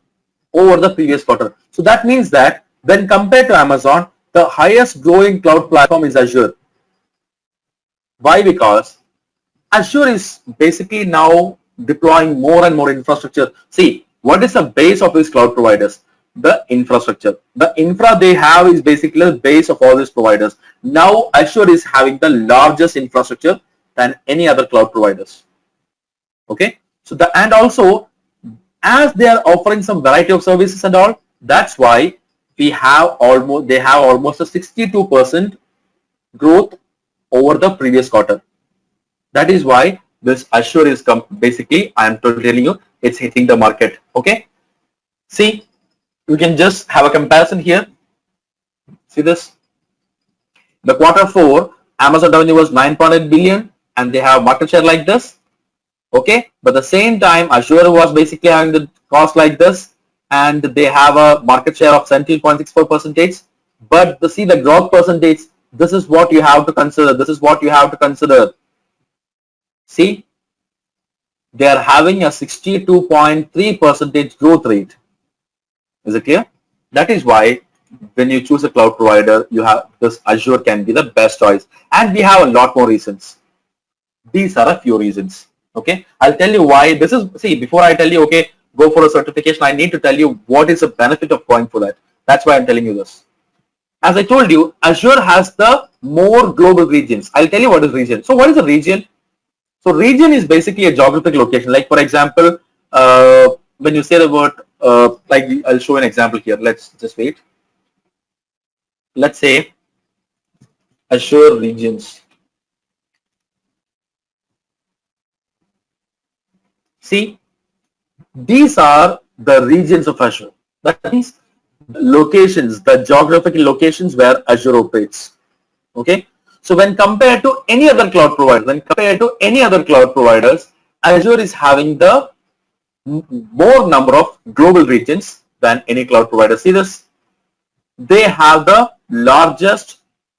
over the previous quarter. So that means that when compared to Amazon, the highest growing cloud platform is Azure. Why? Because Azure is basically now deploying more and more infrastructure. See, what is the base of these cloud providers? The infrastructure. The infra they have is basically the base of all these providers. Now Azure is having the largest infrastructure than any other cloud providers. Okay, so and also as they are offering some variety of services and all, that's why they have almost a 62% growth over the previous quarter. That is why this Azure is basically, I am telling you, it's hitting the market. Okay, see, you can just have a comparison here. See this, the quarter 4 Amazon revenue was 9.8 billion and they have market share like this. Okay, but at the same time, Azure was basically having the cost like this, and they have a market share of 17.64%. But see the growth percentage. This is what you have to consider. This is what you have to consider. See, they are having a 62.3% growth rate. Is it clear? That is why when you choose a cloud provider, you have this Azure can be the best choice, and we have a lot more reasons. These are a few reasons. Okay, I'll tell you why. This is, see, before I tell you, okay, go for a certification, I need to tell you what is the benefit of going for that. That's why I'm telling you this. As I told you, Azure has the more global regions. I'll tell you what is region. So what is a region? So region is basically a geographic location. Like for example, when you say the word, like I'll show an example here. Let's just wait. Let's say Azure regions. See, these are the regions of Azure. That means locations, the geographical locations where Azure operates. Okay. So when compared to any other cloud provider, Azure is having the more number of global regions than any cloud provider. See this? They have the largest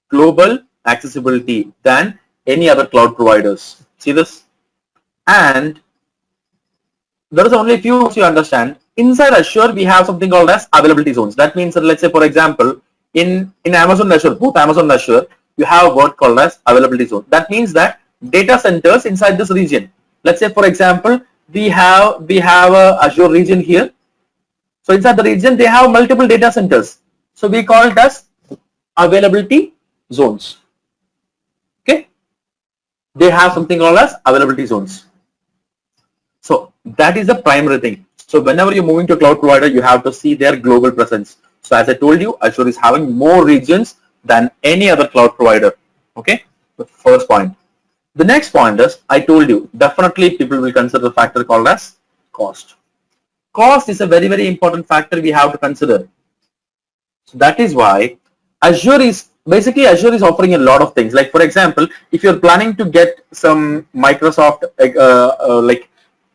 global accessibility than any other cloud providers. See this? And there is only a few things you understand. Inside Azure, we have something called as availability zones. That means that, let's say, for example, in Amazon Azure, both Amazon Azure, you have a word called as availability zone. That means that data centers inside this region. Let's say, for example, we have a Azure region here. So inside the region, they have multiple data centers. So we call it as availability zones. Okay, they have something called as availability zones. So that is the primary thing. So whenever you're moving to a cloud provider, you have to see their global presence. So as I told you, Azure is having more regions than any other cloud provider. Okay, the first point. The next point is, I told you, definitely people will consider the factor called as cost. Cost is a very, very important factor we have to consider. So that is why Azure is offering a lot of things. Like for example, if you're planning to get some Microsoft like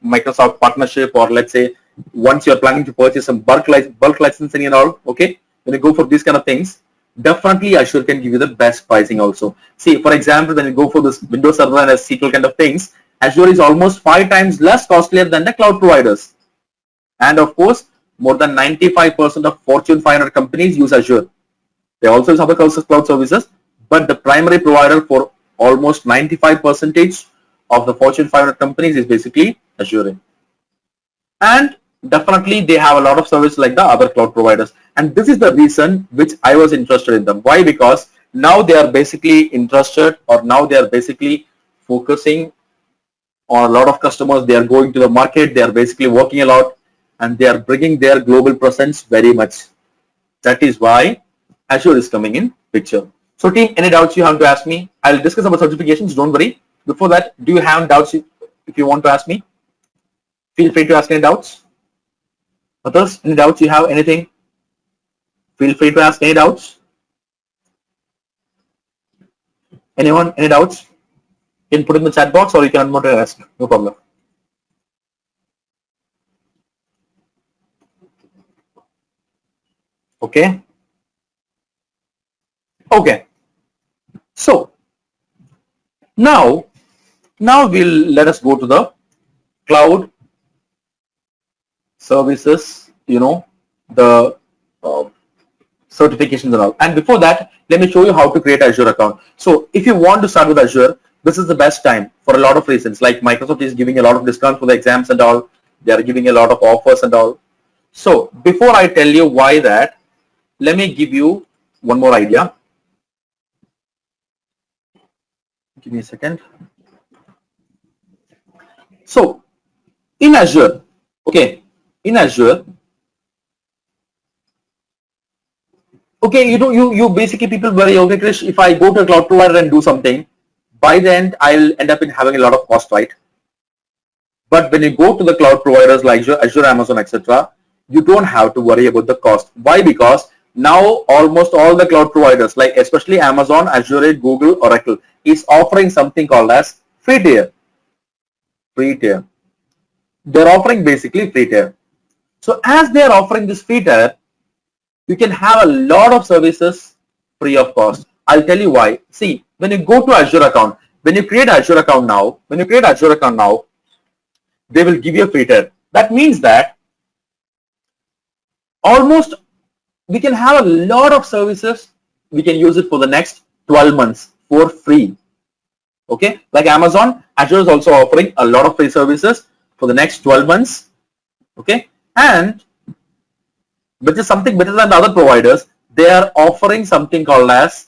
Microsoft partnership, or let's say once you're planning to purchase some bulk licensing and all, okay, when you go for these kind of things, definitely Azure can give you the best pricing also. See, for example, when you go for this Windows Server and SQL kind of things, Azure is almost 5 times less costlier than the cloud providers. And of course, more than 95% of Fortune 500 companies use Azure. They also use other cloud services, but the primary provider for almost 95% of the Fortune 500 companies is basically Azure. And definitely they have a lot of services like the other cloud providers. And this is the reason which I was interested in them. Why? Because now they are basically interested, or now they are basically focusing on a lot of customers. They are going to the market. They are basically working a lot, and they are bringing their global presence very much. That is why Azure is coming in picture. So team, any doubts you have to ask me? I'll discuss about certifications. Don't worry. Before that, do you have doubts if you want to ask me? Feel free to ask any doubts. Others, any doubts you have, anything? Feel free to ask any doubts. Anyone, any doubts? You can put in the chat box, or you can unmute and ask. No problem. Okay. Okay. So now let us go to the cloud services, the certifications and all. And before that, let me show you how to create an Azure account. So if you want to start with Azure, this is the best time for a lot of reasons. Like Microsoft is giving a lot of discounts for the exams and all. They are giving a lot of offers and all. So before I tell you why that, let me give you one more idea. Give me a second. So in Azure, okay, in Azure, okay, you basically people worry, okay, Krish, if I go to a cloud provider and do something, by the end I'll end up in having a lot of cost, right? But when you go to the cloud providers like Azure, Amazon, etc., you don't have to worry about the cost. Why? Because now almost all the cloud providers, like especially Amazon, Azure, Google, Oracle, is offering something called as free tier. Free tier. They're offering basically free tier. So as they're offering this free tier, you can have a lot of services free of cost. I'll tell you why. See, when you go to Azure account, when you create Azure account now, they will give you a free tier. That means that almost we can have a lot of services. We can use it for the next 12 months for free. Okay, like Amazon, Azure is also offering a lot of free services for the next 12 months. Okay, and which is something better than the other providers. They are offering something called as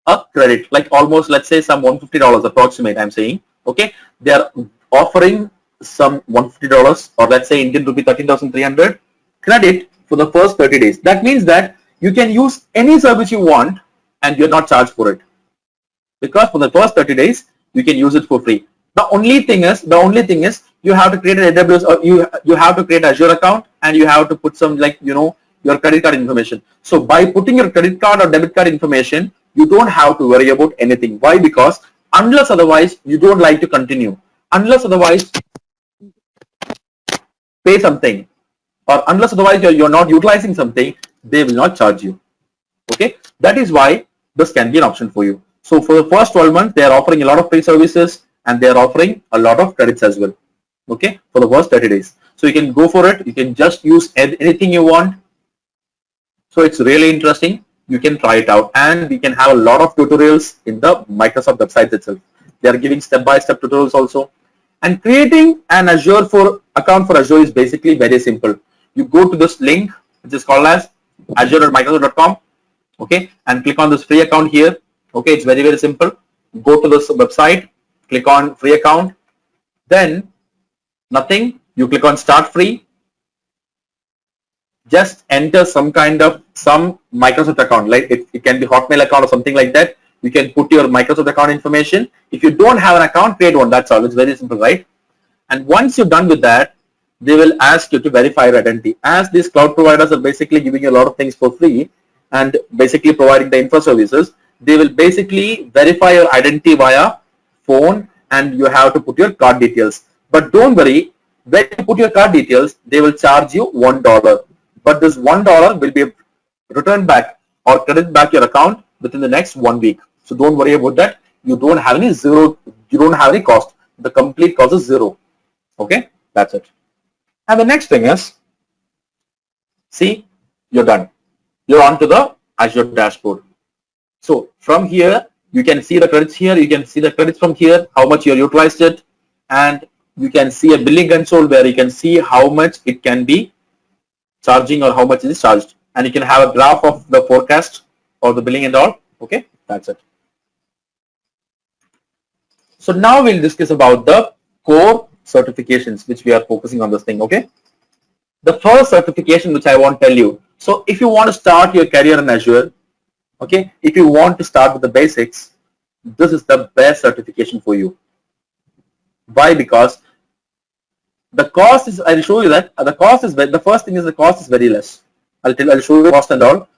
a credit, like almost, let's say, some $150 approximate, I'm saying. Okay, they are offering some $150, or let's say Indian rupee 13,300 credit for the first 30 days. That means that you can use any service you want and you're not charged for it, because for the first 30 days you can use it for free. The only thing is you have to create an AWS, or you have to create an Azure account, and you have to put some, like, your credit card information. So by putting your credit card or debit card information, you don't have to worry about anything. Why? Because unless otherwise you don't like to continue, unless otherwise pay something, or unless otherwise you're not utilizing something, they will not charge you. Okay, that is why this can be an option for you. So for the first 12 months, they are offering a lot of free services, and they are offering a lot of credits as well. Okay, for the first 30 days. So you can go for it. You can just use anything you want. So it's really interesting. You can try it out, and we can have a lot of tutorials in the Microsoft website itself. They are giving step-by-step tutorials also. And creating an Azure account for Azure is basically very simple. You go to this link, which is called as azure.microsoft.com. Okay, and click on this free account here. Okay, it's very, very simple. Go to this website, click on free account, then nothing. You click on start free. Just enter some Microsoft account, like it can be Hotmail account or something like that. You can put your Microsoft account information. If you don't have an account, create one. That's all. It's very simple, right? And once you're done with that, they will ask you to verify your identity. As these cloud providers are basically giving you a lot of things for free and basically providing the info services, they will basically verify your identity via phone, and you have to put your card details. But don't worry, when you put your card details, they will charge you $1. But this $1 will be returned back or credit back your account within the next 1 week. So don't worry about that. You don't have any cost. The complete cost is zero. Okay, that's it. And the next thing is, see, you're done. You're onto the Azure dashboard. So from here, you can see the credits here. You can see the credits from here, how much you utilized it, and you can see a billing console where you can see how much it can be charging or how much it is charged. And you can have a graph of the forecast or the billing and all. Okay, that's it. So now we'll discuss about the core certifications which we are focusing on this thing. Okay, the first certification which I want to tell you. So if you want to start your career in Azure, okay, if you want to start with the basics, this is the best certification for you. Why? Because the cost is, I'll show you that the cost is, the first thing is the cost is very less. I'll show you the cost and all.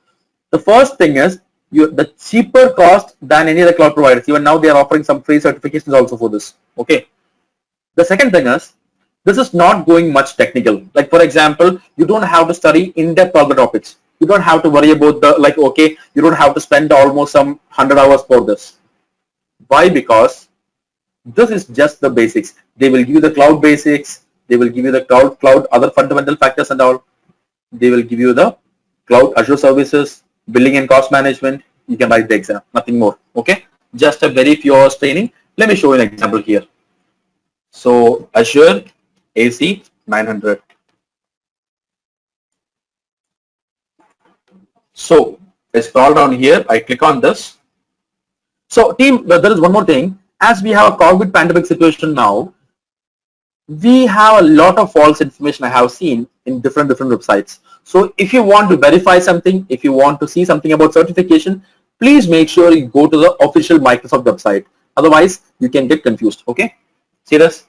The first thing is the cheaper cost than any other cloud providers. Even now they are offering some free certifications also for this. Okay. The second thing is, this is not going much technical. Like for example, you don't have to study in-depth all the topics. You don't have to worry about you don't have to spend almost some 100 hours for this. Why? Because this is just the basics. They will give you the cloud basics. They will give you the cloud other fundamental factors and all. They will give you the cloud Azure services, billing and cost management. You can write the exam, nothing more. Okay, just a very few hours training. Let me show you an example here. So Azure AC 900. So I scroll down here. I click on this. So team, there is one more thing. As we have a COVID pandemic situation now, we have a lot of false information I have seen in different websites. So if you want to verify something, if you want to see something about certification, please make sure you go to the official Microsoft website. Otherwise, you can get confused. Okay, see this?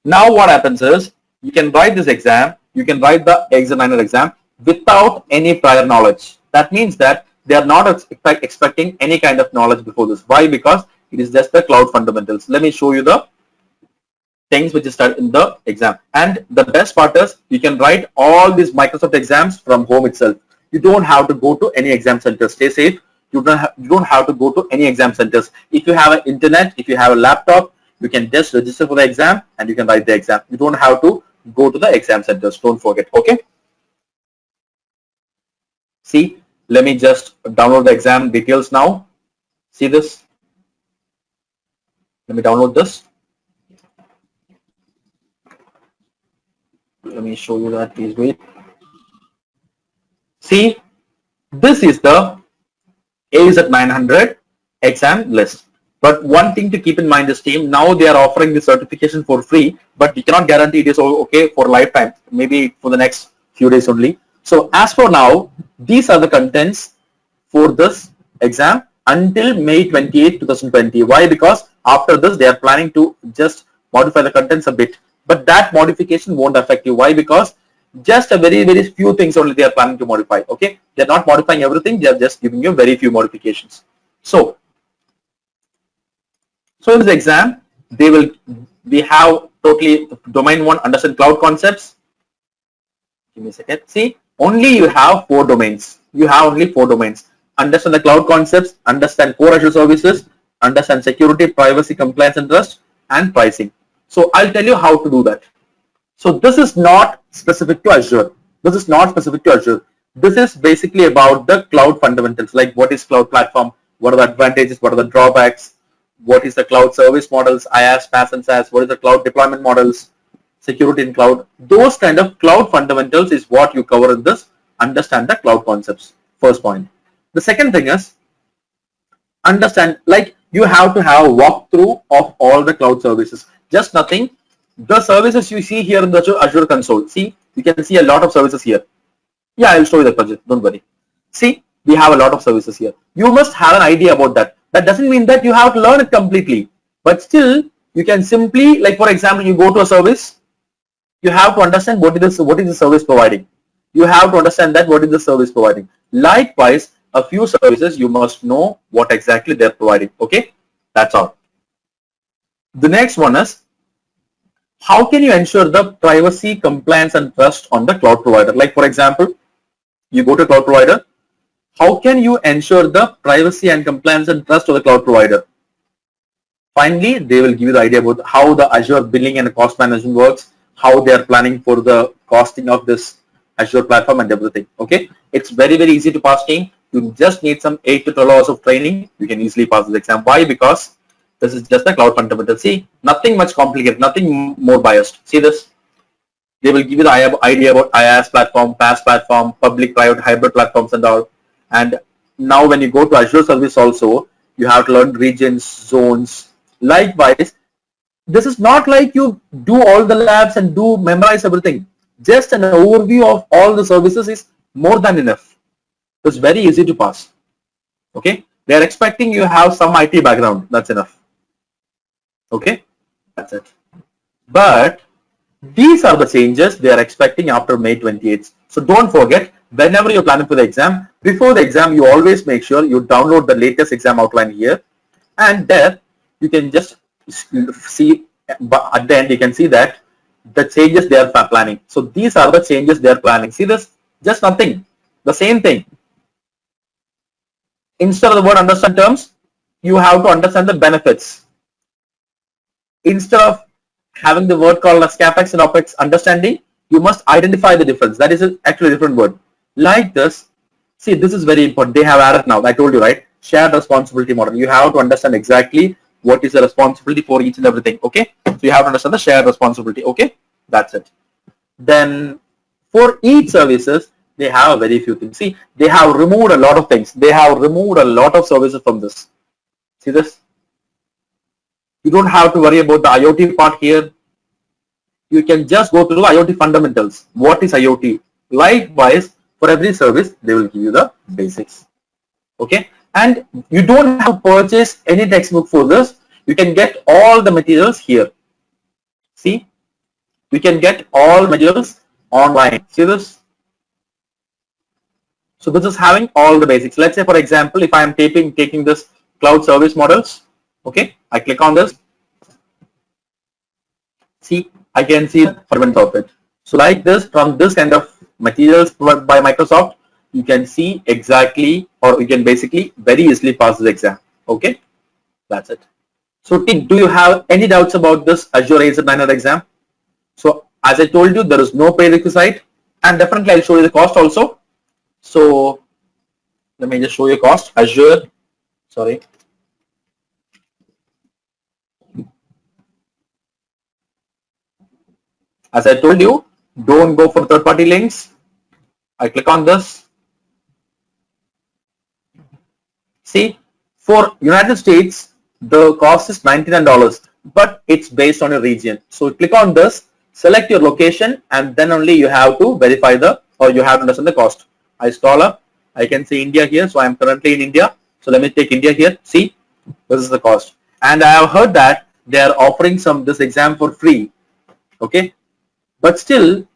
Now what happens is, you can write this exam, you can write the exam 900 exam without any prior knowledge. That means that they are not expecting any kind of knowledge before this. Why? Because It is just the cloud fundamentals. Let me show you the things which is done in the exam. And the best part is you can write all these Microsoft exams from home itself. You don't have to go to any exam center. Stay safe. You don't have to go to any exam centers. If you have an internet, if you have a laptop, you can just register for the exam and you can write the exam. You don't have to go to the exam centers. Don't forget. Okay. See, let me just download the exam details now. See this. Let me download this. Let me show you that. Please wait. See, this is the AZ 900 exam list. But one thing to keep in mind is, team, now they are offering the certification for free, but we cannot guarantee it is okay for lifetime, maybe for the next few days only. So as for now, these are the contents for this exam until May 28, 2020. Why? Because after this, they are planning to just modify the contents a bit. But that modification won't affect you. Why? Because just a very few things only they are planning to modify. Okay, they're not modifying everything. They are just giving you very few modifications. So in this exam, we have totally domain 1, understand cloud concepts. Give me a second. See, only you have 4 domains. You have only 4 domains. Understand the cloud concepts, understand core Azure services, understand security, privacy, compliance and trust, and pricing. So I'll tell you how to do that. So this is not specific to Azure. This is not specific to Azure. This is basically about the cloud fundamentals, like what is cloud platform, what are the advantages, what are the drawbacks, what is the cloud service models, IaaS, PAAS and SAAS, what is the cloud deployment models, security in cloud. Those kind of cloud fundamentals is what you cover in this, understand the cloud concepts. First point. The second thing is understand, like you have to have a walkthrough of all the cloud services. Just nothing. The services you see here in the Azure console. See, you can see a lot of services here. Yeah, I'll show you the project. Don't worry. See, we have a lot of services here. You must have an idea about that. That doesn't mean that you have to learn it completely. But still, you can simply, like for example, you go to a service, you have to understand what is the service providing. You have to understand that what is the service providing. Likewise, a few services you must know what exactly they're providing. Okay, that's all. The next one is, how can you ensure the privacy, compliance and trust on the cloud provider? Like for example, you go to a cloud provider. How can you ensure the privacy and compliance and trust of the cloud provider? Finally, they will give you the idea about how the Azure billing and cost management works, how they are planning for the costing of this Azure platform and everything. Okay, it's very easy to pass, team. You just need some 8 to 12 hours of training. You can easily pass this exam. Why? Because this is just the cloud fundamental. See, nothing much complicated, nothing more biased. See this? They will give you the idea about IaaS platform, PAAS platform, public, private, hybrid platforms and all. And now when you go to Azure service also, you have to learn regions, zones. Likewise, this is not like you do all the labs and memorize everything. Just an overview of all the services is more than enough. It's very easy to pass. Okay, they are expecting you have some IT background. That's enough. Okay, that's it. But these are the changes they are expecting after May 28th. So don't forget, whenever you're planning for the exam, before the exam, you always make sure you download the latest exam outline here. And there you can just see, at the end you can see that the changes they are planning. So these are the changes they are planning. See this? Just nothing. The same thing. Instead of the word understand terms, you have to understand the benefits. Instead of having the word called as CapEx and OpEx understanding, you must identify the difference. That is actually a different word. Like this, see, this is very important. They have added now, I told you, right? Shared responsibility model. You have to understand exactly what is the responsibility for each and everything. Okay, so you have to understand the shared responsibility. Okay, that's it. Then for each services, they have very few things. See, they have removed a lot of things. They have removed a lot of services from this. See this? You don't have to worry about the IoT part here. You can just go through the IoT fundamentals. What is IoT? Likewise, for every service, they will give you the basics. Okay, and you don't have to purchase any textbook for this. You can get all the materials here. See, we can get all materials online. See this? So this is having all the basics. Let's say, for example, if I am taking this cloud service models, Okay, I click on this. See, I can see the front of it. So like this, from this kind of materials provided by Microsoft, you can see exactly, or you can basically very easily pass this exam. Okay, that's it. So team, do you have any doubts about this Azure AZ 900 exam? So as I told you, there is no prerequisite, and definitely I'll show you the cost also. So let me just show you cost. Azure, sorry. As I told you, don't go for third-party links. I click on this. See, for United States, the cost is $99, but it's based on your region. So click on this, select your location, and then only you have to verify or you have to understand the cost. I scroll up. I can see India here. So I'm currently in India. So let me take India here. See, this is the cost. And I have heard that they are offering this exam for free. Okay. But still,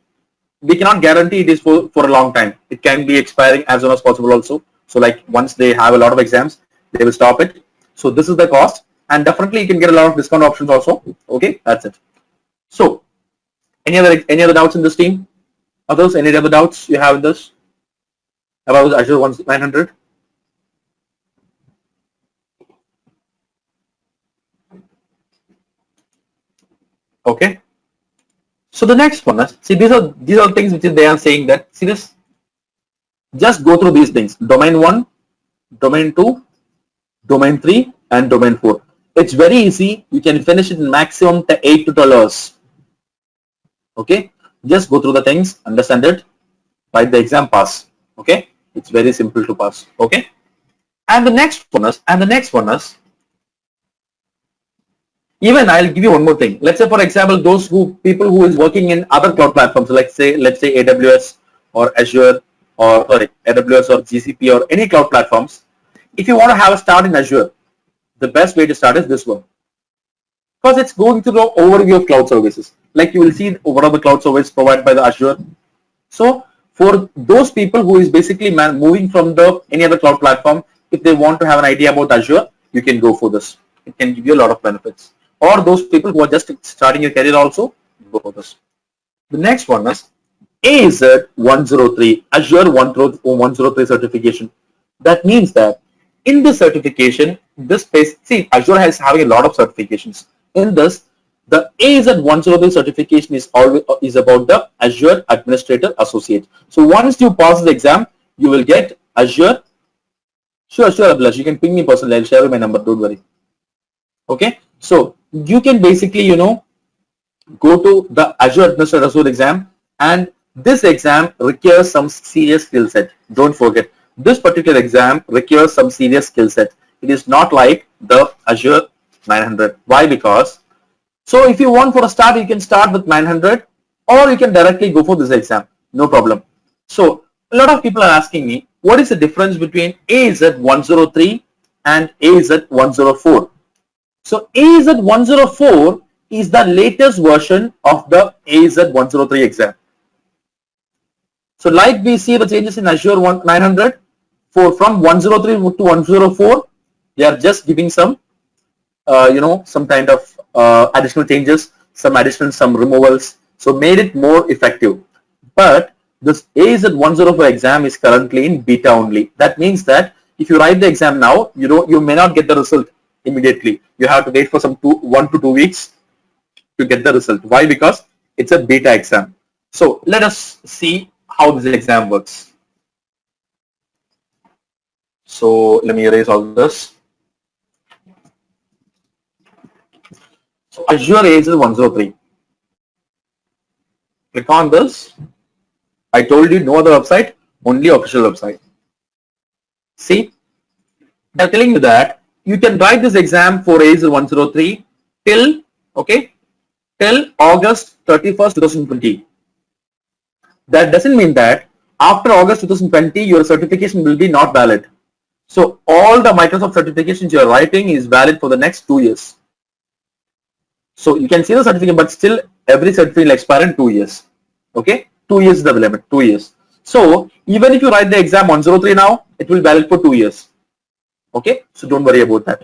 we cannot guarantee it is for a long time. It can be expiring as soon as possible also. So like once they have a lot of exams, they will stop it. So this is the cost, and definitely you can get a lot of discount options also. Okay, that's it. So any other doubts in this team? Others, any other doubts you have in this about Azure 900? Okay. So the next one, see, these are things which they are saying that, see this, just go through these things: domain 1, domain 2, domain 3, and domain 4. It's very easy. You can finish it in maximum 8 to 12 hours. Okay, just go through the things, understand it, write the exam, pass. Okay, it's very simple to pass. Okay, and the next one is, even I'll give you one more thing. Let's say, for example, people who is working in other cloud platforms, let's say AWS or Azure, or sorry, AWS or GCP or any cloud platforms. If you want to have a start in Azure, the best way to start is this one, because it's going to the overview of cloud services. Like you will see what are the cloud services provided by the Azure. So for those people who is basically moving from any other cloud platform, if they want to have an idea about Azure, you can go for this. It can give you a lot of benefits. Or those people who are just starting a career also, go for this. The next one is AZ 103, Azure 103 certification. That means that in this certification, this space, see, Azure is having a lot of certifications. In this, the AZ 103 certification is about the Azure Administrator Associate. So once you pass the exam, you will get Azure. Sure, Abhilash, you can ping me personally. I'll share my number. Don't worry. Okay, so you can basically, go to the Azure Administrator Associate exam, and this exam requires some serious skill set. Don't forget, this particular exam requires some serious skill set. It is not like the Azure 900. Why? Because, so if you want for a start, you can start with 900, or you can directly go for this exam. No problem. So a lot of people are asking me, what is the difference between AZ 103 and AZ 104? So AZ 104 is the latest version of the AZ 103 exam. So like we see the changes in Azure 900, from 103 to 104, they are just giving some, some kind of additional changes, some removals, so made it more effective. But this AZ 104 exam is currently in beta only. That means that if you write the exam now, you may not get the result immediately. You have to wait for 1 to 2 weeks to get the result. Why? Because it's a beta exam. So let us see how this exam works. So let me erase all this. So Azure AZ 103. Click on this. I told you no other website, only official website. See, they're telling you that you can write this exam for AZ 103 till August 31st, 2020. That doesn't mean that after August 2020, your certification will be not valid. So all the Microsoft certifications you are writing is valid for the next 2 years. So you can see the certificate, but still every certificate will expire in 2 years. Okay, 2 years is the limit, 2 years. So even if you write the exam 103 now, it will be valid for 2 years. Okay, so don't worry about that.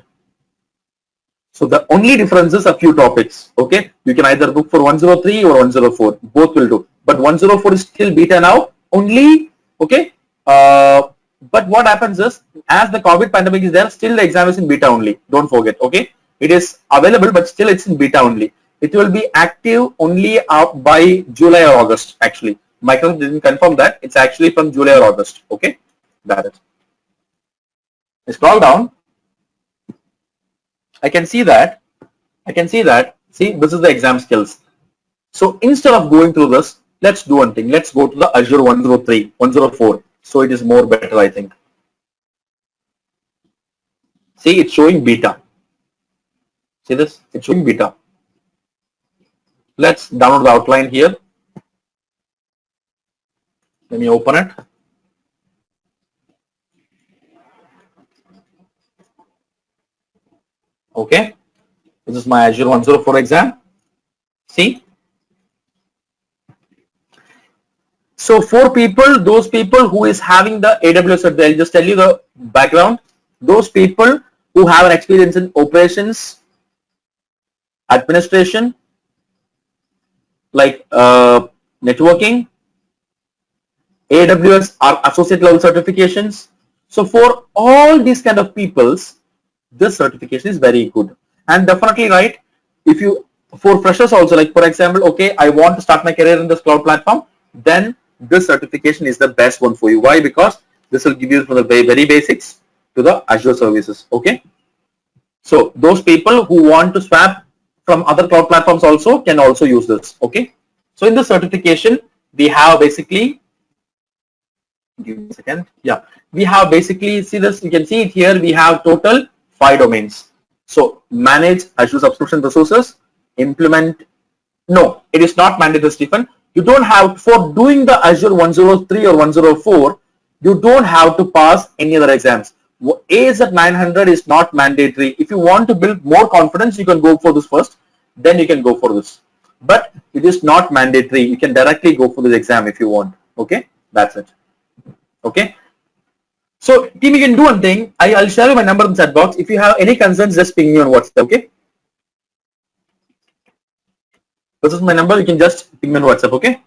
So the only difference is a few topics. Okay, you can either book for 103 or 104. Both will do. But 104 is still beta now. Only okay. But what happens is, as the COVID pandemic is there, still the exam is in beta only. Don't forget. Okay, it is available, but still it's in beta only. It will be active only out by July or August. Actually, Microsoft didn't confirm that. It's actually from July or August. Okay, that is. Scroll down. I can see that. See, this is the exam skills. So instead of going through this, let's do one thing. Let's go to the Azure 103, 104. So it is more better, I think. See, it's showing beta. See this? It's showing beta. Let's download the outline here. Let me open it. Okay. This is my Azure 104 exam. See? So for people, those people who is having the AWS, I'll just tell you the background. Those people who have an experience in operations, administration, like networking, AWS or associate level certifications. So for all these kind of peoples, this certification is very good. And definitely, right, if you, for freshers also, like for example, okay, I want to start my career in this cloud platform, then this certification is the best one for you. Why? Because this will give you from the very basics to the Azure services. Okay. So those people who want to swap from other cloud platforms also can also use this. Okay. So in the certification, we have basically, give me a second. Yeah, we have basically, see this, you can see it here. We have total 5 domains. So manage Azure subscription resources, implement. No, it is not mandatory, Stephen. You don't have, for doing the Azure 103 or 104, you don't have to pass any other exams. AAS at 900 is not mandatory. If you want to build more confidence, you can go for this first, then you can go for this. But it is not mandatory. You can directly go for this exam if you want. Okay, that's it. Okay. So team, you can do one thing. I'll share you my number in the chat box. If you have any concerns, just ping me on WhatsApp. Okay. This is my number. You can just ping me on WhatsApp. Okay.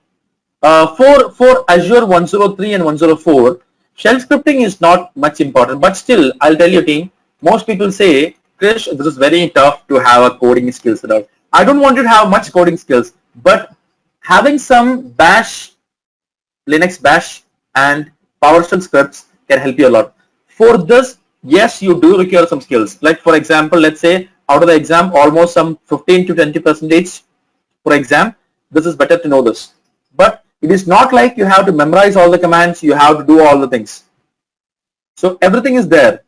For Azure 103 and 104, shell scripting is not much important, but still, I'll tell you, team. Most people say, Krish, this is very tough to have a coding skills. I don't want you to have much coding skills, but having some Bash, Linux Bash, and PowerShell scripts can help you a lot. For this, yes, you do require some skills. Like for example, let's say out of the exam, almost some 15 to 20% for exam. This is better to know this. But it is not like you have to memorize all the commands. You have to do all the things. So everything is there.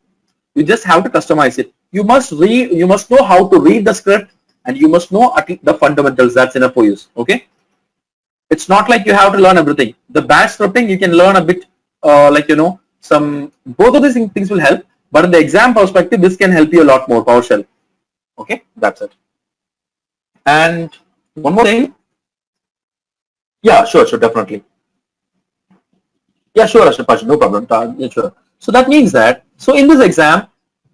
You just have to customize it. You must read. You must know how to read the script, and you must know at least the fundamentals. That's enough for you. Okay. It's not like you have to learn everything. The Bash scripting you can learn a bit, like some, both of these things will help, but in the exam perspective, this can help you a lot more. PowerShell. Okay, that's it. And one more thing. Yeah, sure, definitely. Yeah, sure, Ashnapash, no problem. Yeah, sure. So that means that, so in this exam,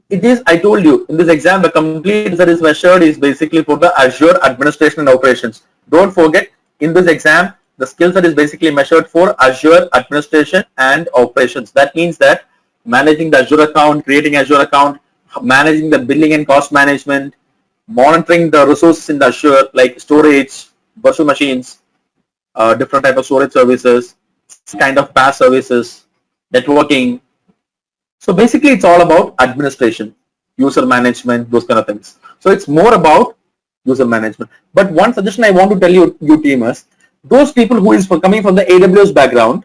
it is, I told you, in this exam, the complete that is measured is basically for the Azure administration and operations. Don't forget, in this exam, the skill set is basically measured for Azure administration and operations. That means that managing the Azure account, creating Azure account, managing the billing and cost management, monitoring the resources in the Azure like storage, virtual machines, different type of storage services, kind of PAAS services, networking. So basically it's all about administration, user management, those kind of things. So it's more about user management. But one suggestion I want to tell you team is, those people who is coming from the AWS background,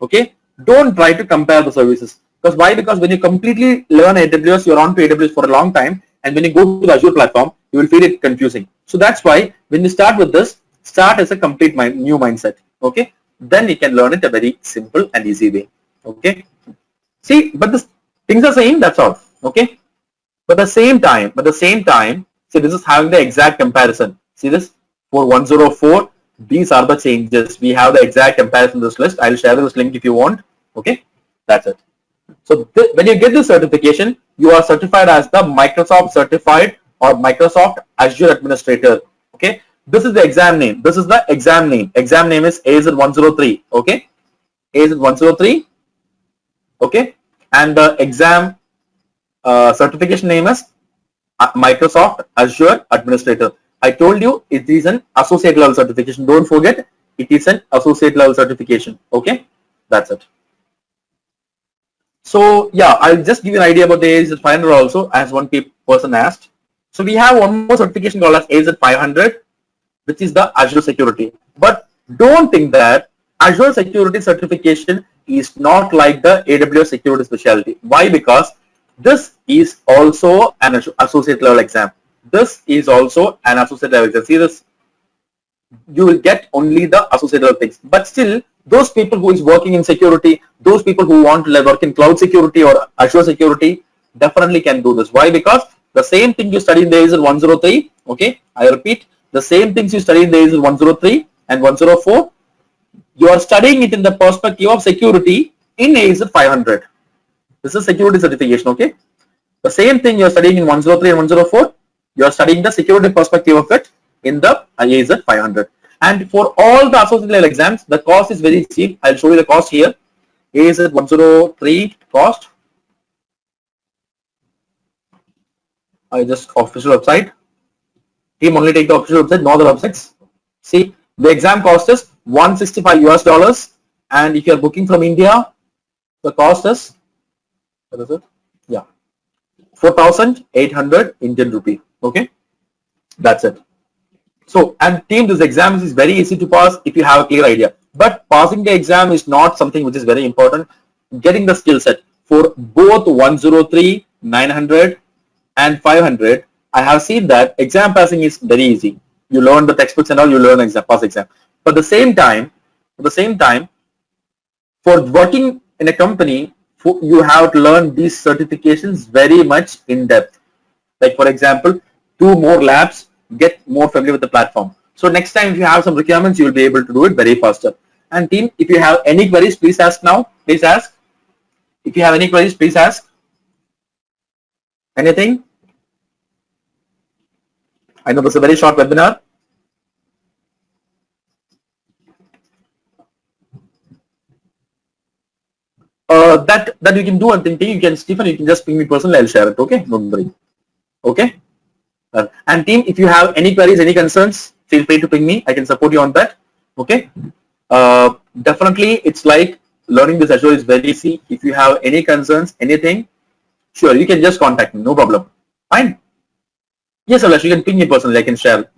okay, don't try to compare the services. Because why? Because when you completely learn AWS, you're on to AWS for a long time, and when you go to the Azure platform, you will feel it confusing. So that's why when you start with this, start as a complete new mindset. Okay, then you can learn it a very simple and easy way. Okay. See, but the things are same. That's all. Okay. But the same time, see, this is having the exact comparison. See this for 104. These are the changes. We have the exact comparison this list. I'll share this link if you want. Okay, that's it. So when you get this certification, you are certified as the Microsoft Certified or Microsoft Azure Administrator. Okay, this is the exam name. This is the exam name. Exam name is AZ 103. Okay, AZ 103. Okay, and the exam certification name is Microsoft Azure Administrator. I told you it is an associate level certification. Don't forget, it is an associate level certification. Okay, that's it. So yeah, I'll just give you an idea about the AZ 500 also, as one person asked. So we have one more certification called as AZ 500, which is the Azure Security. But don't think that Azure Security certification is not like the AWS Security Specialty. Why? Because this is also an associate level exam. This is also an associate level exam. See this? You will get only the associate level things. But still, those people who is working in security, those people who want to work in cloud security or Azure security, definitely can do this. Why? Because the same thing you study in the AZ 103. Okay, I repeat, the same things you study in the AZ 103 and 104, you are studying it in the perspective of security in AZ 500. This is security certification. Okay, the same thing you are studying in 103 and 104, you are studying the security perspective of it in the AZ 500. And for all the associate level exams, the cost is very cheap. I'll show you the cost here. AZ 103 cost. I just official website. Team only take the official website, no other websites. See, the exam cost is $165, and if you are booking from India, the cost is, what is it? Yeah, 4,800 Indian rupee. Okay, that's it. So, and team, this exam is very easy to pass if you have a clear idea. But passing the exam is not something which is very important. Getting the skill set for both 103, 900 and 500, I have seen that exam passing is very easy. You learn the textbooks and all, you learn exam, pass exam. But at the same time, for working in a company, you have to learn these certifications very much in depth. Like for example, do more labs, get more familiar with the platform. So next time if you have some requirements, you will be able to do it very faster. And team, if you have any queries, please ask now. Please ask. If you have any queries, please ask. Anything? I know this is a very short webinar. That you can do one thing. You can, Stephen, you can just ping me personally. I'll share it. Okay, don't worry. Okay. And team, if you have any queries, any concerns, feel free to ping me. I can support you on that. Okay. Definitely, it's like learning this Azure is very easy. If you have any concerns, anything, sure, you can just contact me. No problem. Fine. Yes, Alash, you can ping me personally. I can share.